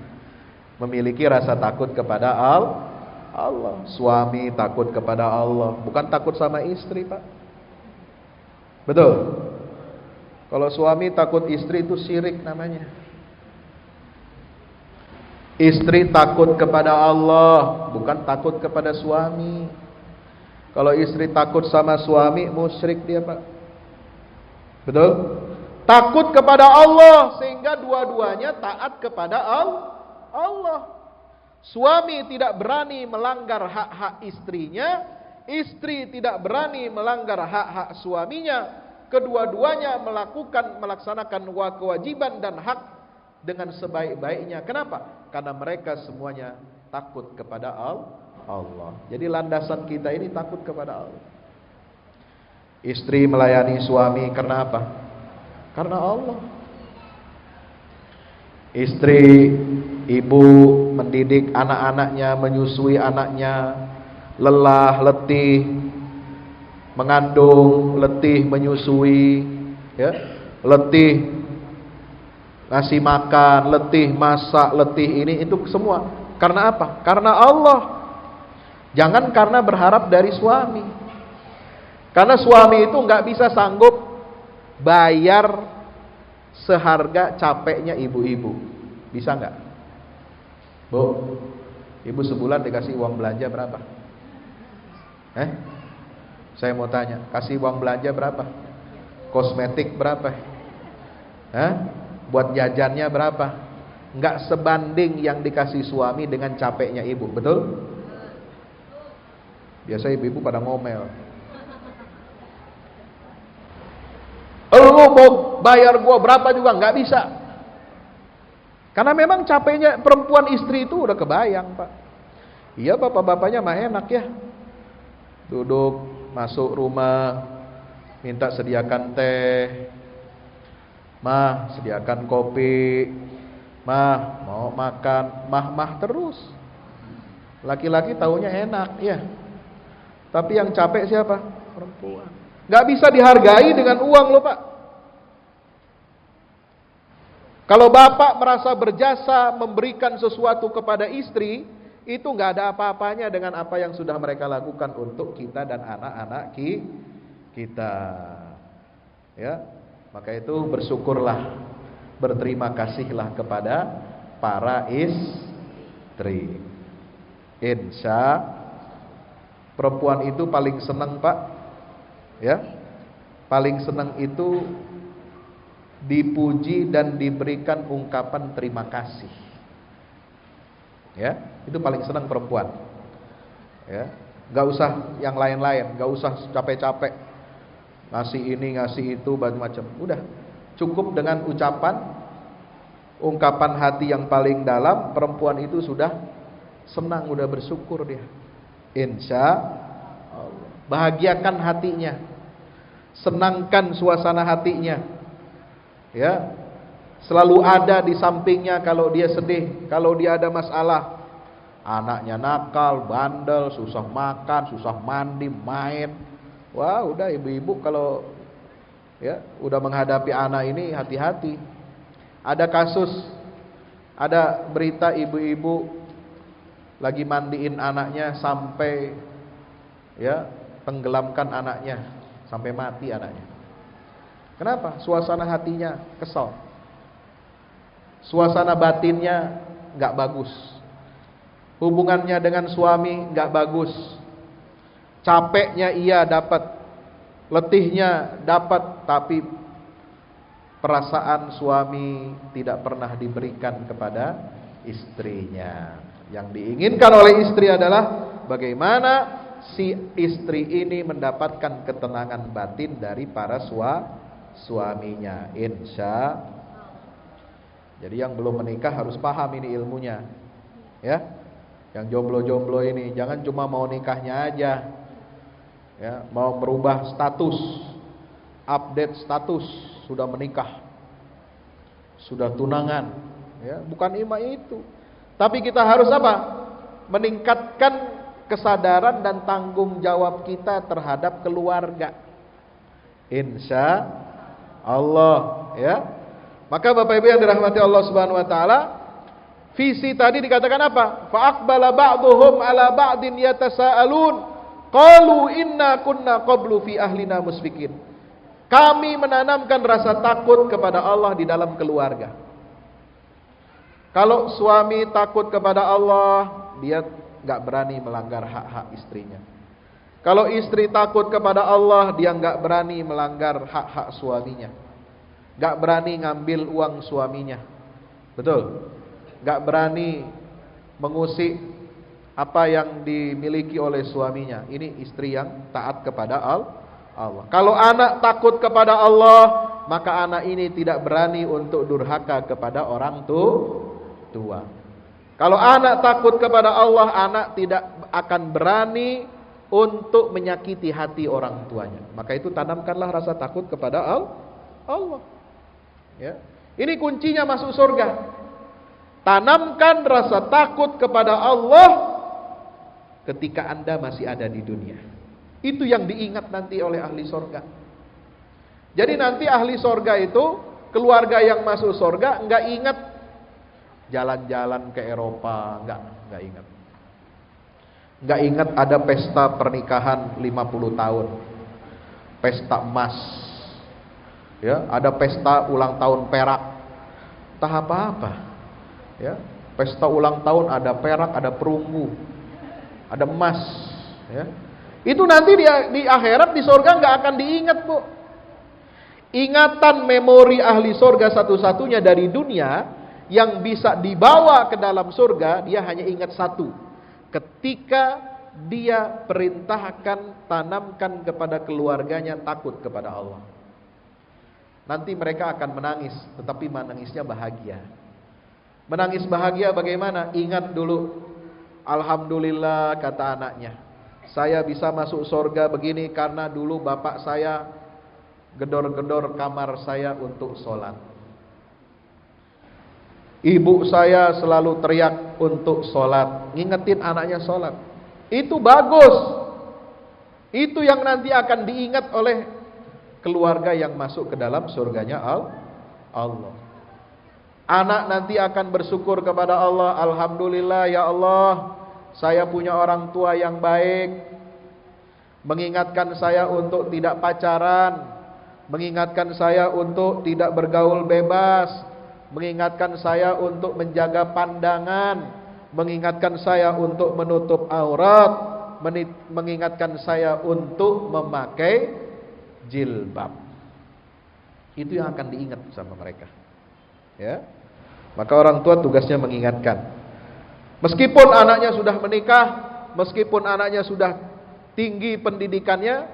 Memiliki rasa takut kepada Allah. Suami takut kepada Allah, bukan takut sama istri, Pak. Betul. Kalau suami takut istri itu syirik namanya. Istri takut kepada Allah, bukan takut kepada suami. Kalau istri takut sama suami, musyrik dia, Pak. Betul? Takut kepada Allah, sehingga dua-duanya taat kepada Allah. Suami tidak berani melanggar hak-hak istrinya, istri tidak berani melanggar hak-hak suaminya. Kedua-duanya melaksanakan kewajiban dan hak dengan sebaik-baiknya. Kenapa? Karena mereka semuanya takut kepada Allah. Jadi landasan kita ini takut kepada Allah. Istri melayani suami karena apa? Karena Allah. Istri, ibu mendidik anak-anaknya, menyusui anaknya, lelah, letih, mengandung, letih menyusui, ya, letih ngasih makan, letih masak, letih ini, itu semua karena apa? Karena Allah. Jangan karena berharap dari suami. Karena suami itu nggak bisa sanggup bayar seharga capeknya ibu-ibu. Bisa nggak? Bu, ibu sebulan dikasih uang belanja berapa? Saya mau tanya, kasih uang belanja berapa? Kosmetik berapa? Buat jajannya berapa? Nggak sebanding yang dikasih suami dengan capeknya ibu, betul? Biasa ibu-ibu pada ngomel. Lu mau bayar gua berapa juga nggak bisa. Karena memang capeknya perempuan istri itu udah kebayang, Pak. Iya, bapak-bapaknya mah enak ya. Duduk, masuk rumah, minta sediakan teh. Mah, sediakan kopi. Mah, mau makan. Mah terus. Laki-laki taunya enak, ya. Tapi yang capek siapa? Perempuan. Gak bisa dihargai dengan uang loh, Pak. Kalau bapak merasa berjasa memberikan sesuatu kepada istri, itu gak ada apa-apanya dengan apa yang sudah mereka lakukan untuk kita dan anak-anak kita. Ya, maka itu bersyukurlah, berterima kasihlah kepada para istri. Insya perempuan itu paling senang, Pak, ya, paling senang itu dipuji dan diberikan ungkapan terima kasih. Ya, itu paling senang perempuan. Ya, nggak usah yang lain-lain, nggak usah capek-capek ngasih ini ngasih itu macam-macam. Udah cukup dengan ungkapan hati yang paling dalam, perempuan itu sudah senang, udah bersyukur dia. Insya Allah. Bahagiakan hatinya, senangkan suasana hatinya. Ya, selalu ada di sampingnya kalau dia sedih, kalau dia ada masalah. Anaknya nakal, bandel, susah makan, susah mandi, main. Wah, udah ibu-ibu kalau ya udah menghadapi anak ini hati-hati. Ada kasus, ada berita ibu-ibu lagi mandiin anaknya sampai ya tenggelamkan anaknya, sampai mati anaknya. Kenapa? Suasana hatinya kesal, suasana batinnya nggak bagus, hubungannya dengan suami nggak bagus. Capeknya ia dapat, letihnya dapat, tapi perasaan suami tidak pernah diberikan kepada istrinya. Yang diinginkan oleh istri adalah bagaimana si istri ini mendapatkan ketenangan batin dari para suaminya. Insya. Jadi yang belum menikah harus paham ini ilmunya, ya. Yang jomblo-jomblo ini jangan cuma mau nikahnya aja, ya, mau merubah status, update status, sudah menikah, sudah tunangan, ya, bukan itu. Tapi kita harus apa? Meningkatkan kesadaran dan tanggung jawab kita terhadap keluarga. Insya Allah, ya. Maka Bapak Ibu yang dirahmati Allah Subhanahu wa taala, visi tadi dikatakan apa? Fa aqbala ba'dhum 'ala ba'din yatasaalun qalu inna kunna qablu fi ahlina musfikin. Kami menanamkan rasa takut kepada Allah di dalam keluarga. Kalau suami takut kepada Allah, dia enggak berani melanggar hak-hak istrinya. Kalau istri takut kepada Allah, dia enggak berani melanggar hak-hak suaminya. Enggak berani ngambil uang suaminya. Betul? Enggak berani mengusik apa yang dimiliki oleh suaminya. Ini istri yang taat kepada Allah. Kalau anak takut kepada Allah, maka anak ini tidak berani untuk durhaka kepada orang tua. Kalau anak takut kepada Allah, anak tidak akan berani untuk menyakiti hati orang tuanya. Maka itu tanamkanlah rasa takut kepada Allah. Ya. Ini kuncinya masuk surga. Tanamkan rasa takut kepada Allah ketika Anda masih ada di dunia. Itu yang diingat nanti oleh ahli surga. Jadi nanti ahli surga itu, keluarga yang masuk surga enggak ingat jalan-jalan ke Eropa, enggak ingat. nggak ingat ada pesta pernikahan 50 tahun, pesta emas, ya, ada pesta ulang tahun perak, tak apa-apa, ya, pesta ulang tahun ada perak, ada perunggu, ada emas, ya. Itu nanti di akhirat di surga nggak akan diingat, Bu. Ingatan memori ahli surga satu-satunya dari dunia yang bisa dibawa ke dalam surga, dia hanya ingat satu. Ketika dia perintahkan, tanamkan kepada keluarganya takut kepada Allah. Nanti mereka akan menangis, tetapi menangisnya bahagia. Menangis bahagia bagaimana? Ingat dulu, alhamdulillah kata anaknya, saya bisa masuk surga begini karena dulu bapak saya gedor-gedor kamar saya untuk sholat. Ibu saya selalu teriak untuk sholat, ngingetin anaknya sholat. Itu bagus. Itu yang nanti akan diingat oleh keluarga yang masuk ke dalam surganya Allah. Anak nanti akan bersyukur kepada Allah, alhamdulillah ya Allah, saya punya orang tua yang baik, mengingatkan saya untuk tidak pacaran, mengingatkan saya untuk tidak bergaul bebas, mengingatkan saya untuk menjaga pandangan, mengingatkan saya untuk menutup aurat, mengingatkan saya untuk memakai jilbab. Itu yang akan diingat sama mereka. Ya. Maka orang tua tugasnya mengingatkan. Meskipun anaknya sudah menikah, meskipun anaknya sudah tinggi pendidikannya,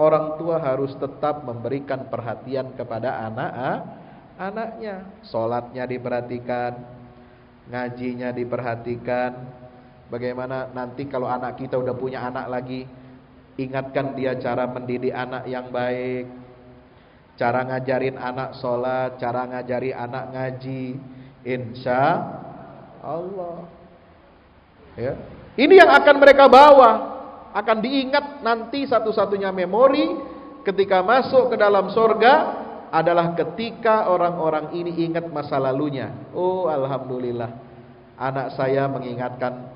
orang tua harus tetap memberikan perhatian kepada anaknya. Sholatnya diperhatikan, ngajinya diperhatikan. Bagaimana nanti kalau anak kita udah punya anak lagi, ingatkan dia cara mendidik anak yang baik, cara ngajarin anak sholat, cara ngajari anak ngaji, insya Allah. Ya. Ini yang akan mereka bawa, akan diingat nanti. Satu-satunya memori ketika masuk ke dalam surga adalah ketika orang-orang ini ingat masa lalunya. Oh alhamdulillah, anak saya mengingatkan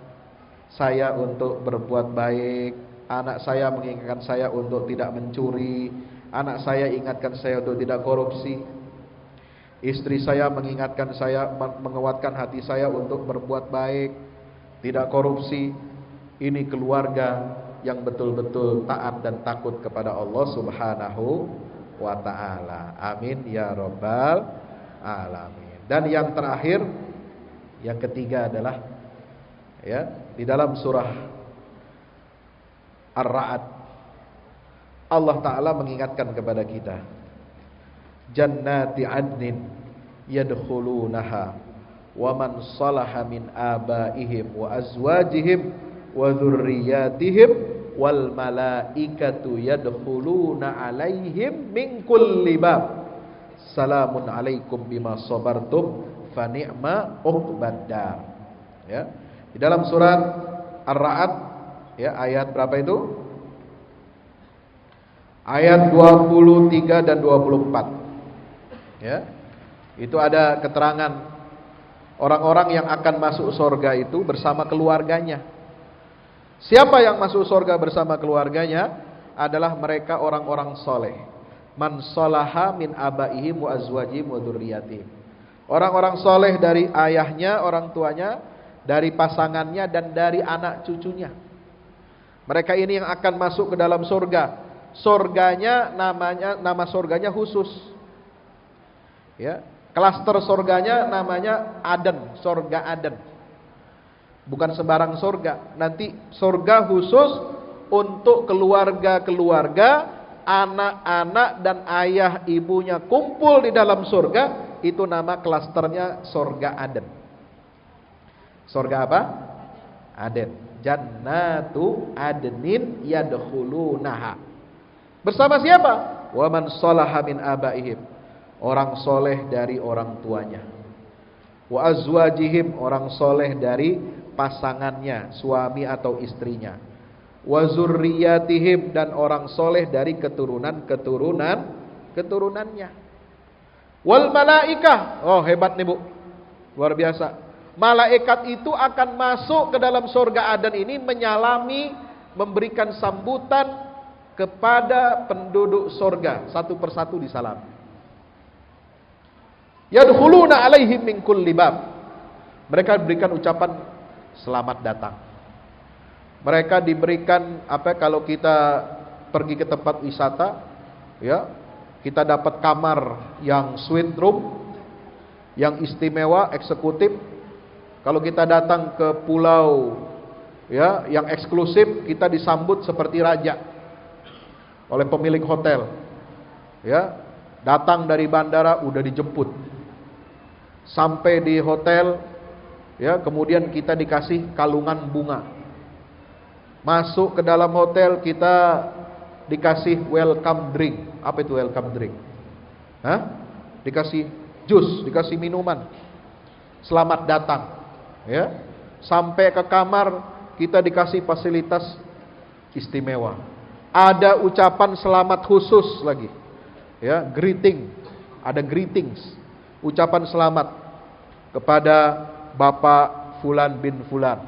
saya untuk berbuat baik, anak saya mengingatkan saya untuk tidak mencuri, anak saya ingatkan saya untuk tidak korupsi, istri saya mengingatkan saya, menguatkan hati saya untuk berbuat baik, tidak korupsi. Ini keluarga yang betul-betul taat dan takut kepada Allah Subhanahu wa ta'ala. Amin ya rabbal alamin. Dan yang terakhir, yang ketiga adalah, ya, di dalam surah Ar-Ra'd Allah Ta'ala mengingatkan kepada kita, jannati adnin yadkhulunaha wa man salaha min abaihim wa azwajihim wa dzurriyyatihim wal malaikatu yadkhuluna alaihim min kulli bab salamun alaikum bima sabartum fa ni'ma uqbaddar. Ya, di dalam surat Ar-Ra'd, ya, ayat berapa itu? Ayat 23 dan 24. Ya. Itu ada keterangan orang-orang yang akan masuk surga itu bersama keluarganya. Siapa yang masuk surga bersama keluarganya? Adalah mereka orang-orang soleh. Man sholaha min abaihim wa azwajihim wa dzurriyyatihim. Orang-orang soleh dari ayahnya, orang tuanya, dari pasangannya, dan dari anak cucunya. Mereka ini yang akan masuk ke dalam surga. Surganya nama surganya khusus. Ya, klaster surganya namanya Aden, surga Aden. Bukan sembarang surga. Nanti surga khusus untuk keluarga-keluarga, anak-anak dan ayah ibunya kumpul di dalam surga. Itu nama klasternya surga Aden. Surga apa? Aden. Jannatu adnin yadkhulunaha. Bersama siapa? Wa man sholaha min abaihim. Orang soleh dari orang tuanya. Wa azwajihim, orang soleh dari pasangannya, suami atau istrinya. Wa zurriyatihim, dan orang soleh dari keturunannya. Wal malaikah, oh hebat nih Bu, luar biasa. Malaikat itu akan masuk ke dalam surga Aden ini, menyalami, memberikan sambutan kepada penduduk surga, satu persatu disalam. Yadkhuluna alaihim min kulli bab. Mereka diberikan ucapan selamat datang. Mereka diberikan kalau kita pergi ke tempat wisata, ya, kita dapat kamar yang suite room, yang istimewa, eksekutif. Kalau kita datang ke pulau, ya, yang eksklusif, kita disambut seperti raja oleh pemilik hotel. Ya, datang dari bandara udah dijemput. Sampai di hotel, ya, kemudian kita dikasih kalungan bunga. Masuk ke dalam hotel, kita dikasih welcome drink. Apa itu welcome drink? Dikasih jus, dikasih minuman. Selamat datang. Ya, sampai ke kamar kita dikasih fasilitas istimewa. Ada ucapan selamat khusus lagi. Ya, greeting. Ada greetings. Ucapan selamat kepada Bapak Fulan bin Fulan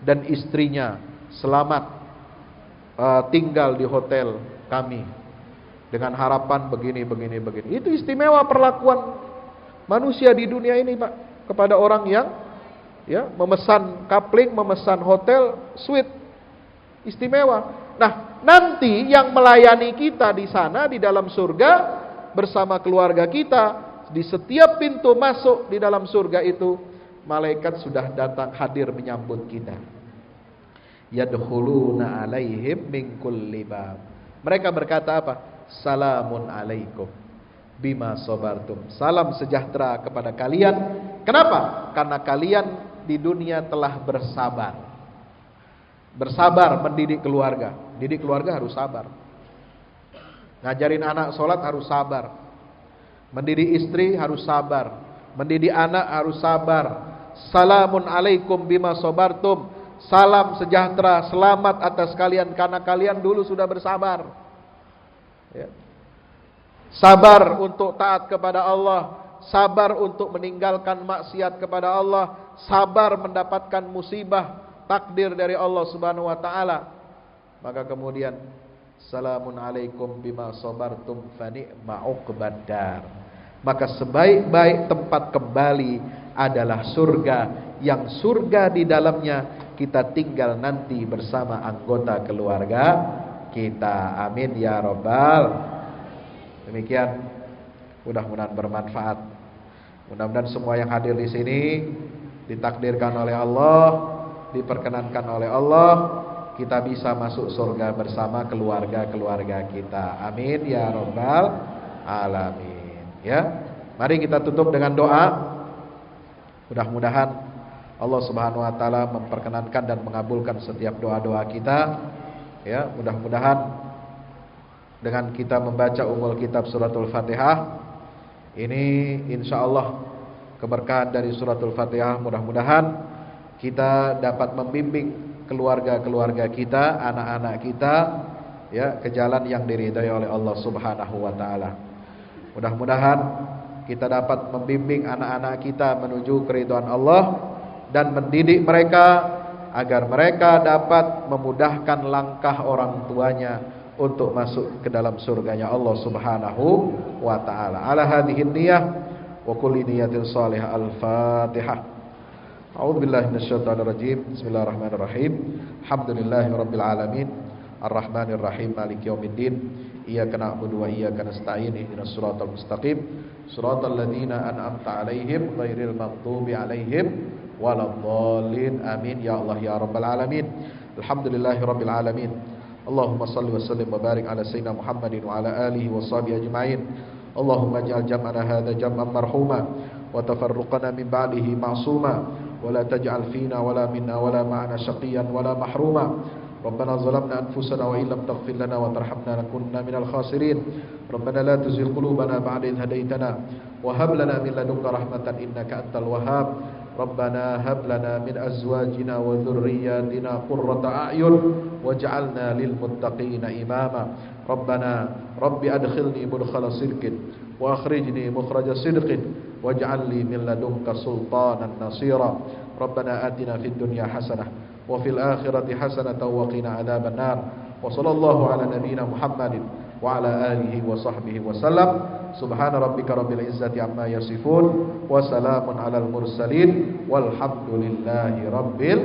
dan istrinya. Selamat tinggal di hotel kami dengan harapan begini. Itu istimewa perlakuan manusia di dunia ini, Pak, kepada orang yang, ya, memesan kapling, memesan hotel suite istimewa. Nah, nanti yang melayani kita di sana di dalam surga bersama keluarga kita, di setiap pintu masuk di dalam surga itu malaikat sudah datang hadir menyambut kita. Yadkhuluna alaihim min kulli bab. Mereka berkata apa? Salamun alaikum bima sabartum. Salam sejahtera kepada kalian. Kenapa? Karena kalian di dunia telah bersabar. Bersabar mendidik keluarga. Didik keluarga harus sabar. Ngajarin anak sholat harus sabar. Mendidik istri harus sabar. Mendidik anak harus sabar. Salamun alaikum bima sabartum. Salam sejahtera, selamat atas kalian karena kalian dulu sudah bersabar. Ya. Sabar untuk taat kepada Allah, sabar untuk meninggalkan maksiat kepada Allah, sabar mendapatkan musibah takdir dari Allah Subhanahu wa taala. Maka kemudian salamun alaikum bima sabartum fa ni'ma uqbad dar. Maka sebaik-baik tempat kembali adalah surga, yang surga di dalamnya kita tinggal nanti bersama anggota keluarga kita. Amin ya rabbal. Demikian, mudah-mudahan bermanfaat. Mudah-mudahan semua yang hadir di sini ditakdirkan oleh Allah, diperkenankan oleh Allah, kita bisa masuk surga bersama keluarga-keluarga kita. Amin ya rabbal alamin. Ya, mari kita tutup dengan doa. Mudah-mudahan Allah Subhanahu wa taala memperkenankan dan mengabulkan setiap doa-doa kita. Ya, mudah-mudahan dengan kita membaca umul kitab suratul Fatihah ini, insyaallah keberkahan dari suratul Fatihah, mudah-mudahan kita dapat membimbing keluarga-keluarga kita, anak-anak kita, ya, ke jalan yang diridhai oleh Allah Subhanahu wa taala. Mudah-mudahan kita dapat membimbing anak-anak kita menuju keridhaan Allah dan mendidik mereka agar mereka dapat memudahkan langkah orang tuanya untuk masuk ke dalam surganya Allah Subhanahu wa taala. Ala hadhihi niyyah wa kulli niyatin salihah. Al-Fatihah. A'udzu billahi minasyaitonir rajim. Bismillahirrahmanirrahim. Alhamdulillahirabbil alamin. Arrahmanir rahim. Maliki yaumiddin. Iyyaka na'budu wa iyyaka nasta'in. Ihdinas siratal mustaqim. Siratal ladzina an'amta 'alaihim ghairil maghdubi 'alaihim waladhdallin. Amin ya Allah ya rabbal alamin. Alhamdulillahirabbil alamin. Allahumma salli wa sallim wa barik ala sayyidina Muhammadin wa ala alihi wa sahbihi ajma'in. Allahumma ij'al jam'ana hadza jam'an marhuma wa tafarruqana min ba'dihi ma'suma wa la taj'al fina wa la minna wa la ma'ana shaqiyan wa la mahruma. Rabbana zalamna anfusana wa illam taghfir lana wa tarhamna lakunanna minal khasirin. Rabbana la tuzigh qulubana ba'da idh hadaytana wa hab lana min ladunka rahmatan innaka antal wahhab. Rabbana hab lana min azwajina wa dhurriyyatina qurrata a'yun waj'alna lil muttaqina imama. Rabbana rabbi adkhilni mudkhala sidqin wa akhrijni mukhraja sidqin waj'al li min ladunka sultanan nasira. Rabbana atina fid dunya hasanah wa fil akhirati hasanatan wa qina adzabannar. Wa sallallahu ala nabiyyina Muhammadin wa ala alihi wa sahbihi wa sallam. Subhana rabbika rabbil izzati amma yasifun wa salamun alal mursalin walhamdulillahi rabbil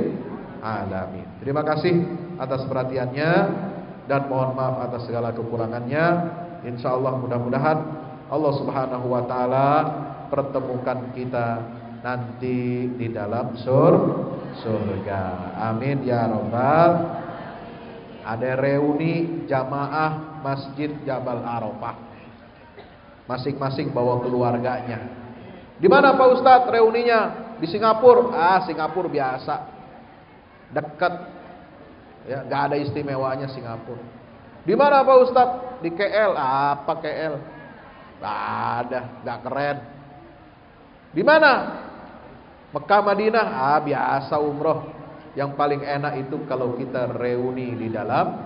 alamin. Terima kasih atas perhatiannya dan mohon maaf atas segala kekurangannya. Insyaallah mudah-mudahan Allah Subhanahu wa taala pertemukan kita nanti di dalam surga. Amin ya rabbal. Ada reuni jamaah Masjid Jabal Arafah. Masing-masing bawa keluarganya. Di mana Pak Ustadz reuninya? Di Singapura. Singapura biasa. Dekat. Ya, enggak ada istimewanya Singapura. Di mana Pak Ustadz? Di KL. Apa KL? Enggak ada, enggak keren. Di mana? Mekah Madinah. Biasa umroh. Yang paling enak itu kalau kita reuni di dalam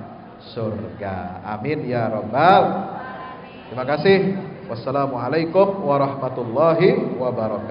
surga. Amin ya rabbal. Terima kasih. Wassalamualaikum warahmatullahi wabarakatuh.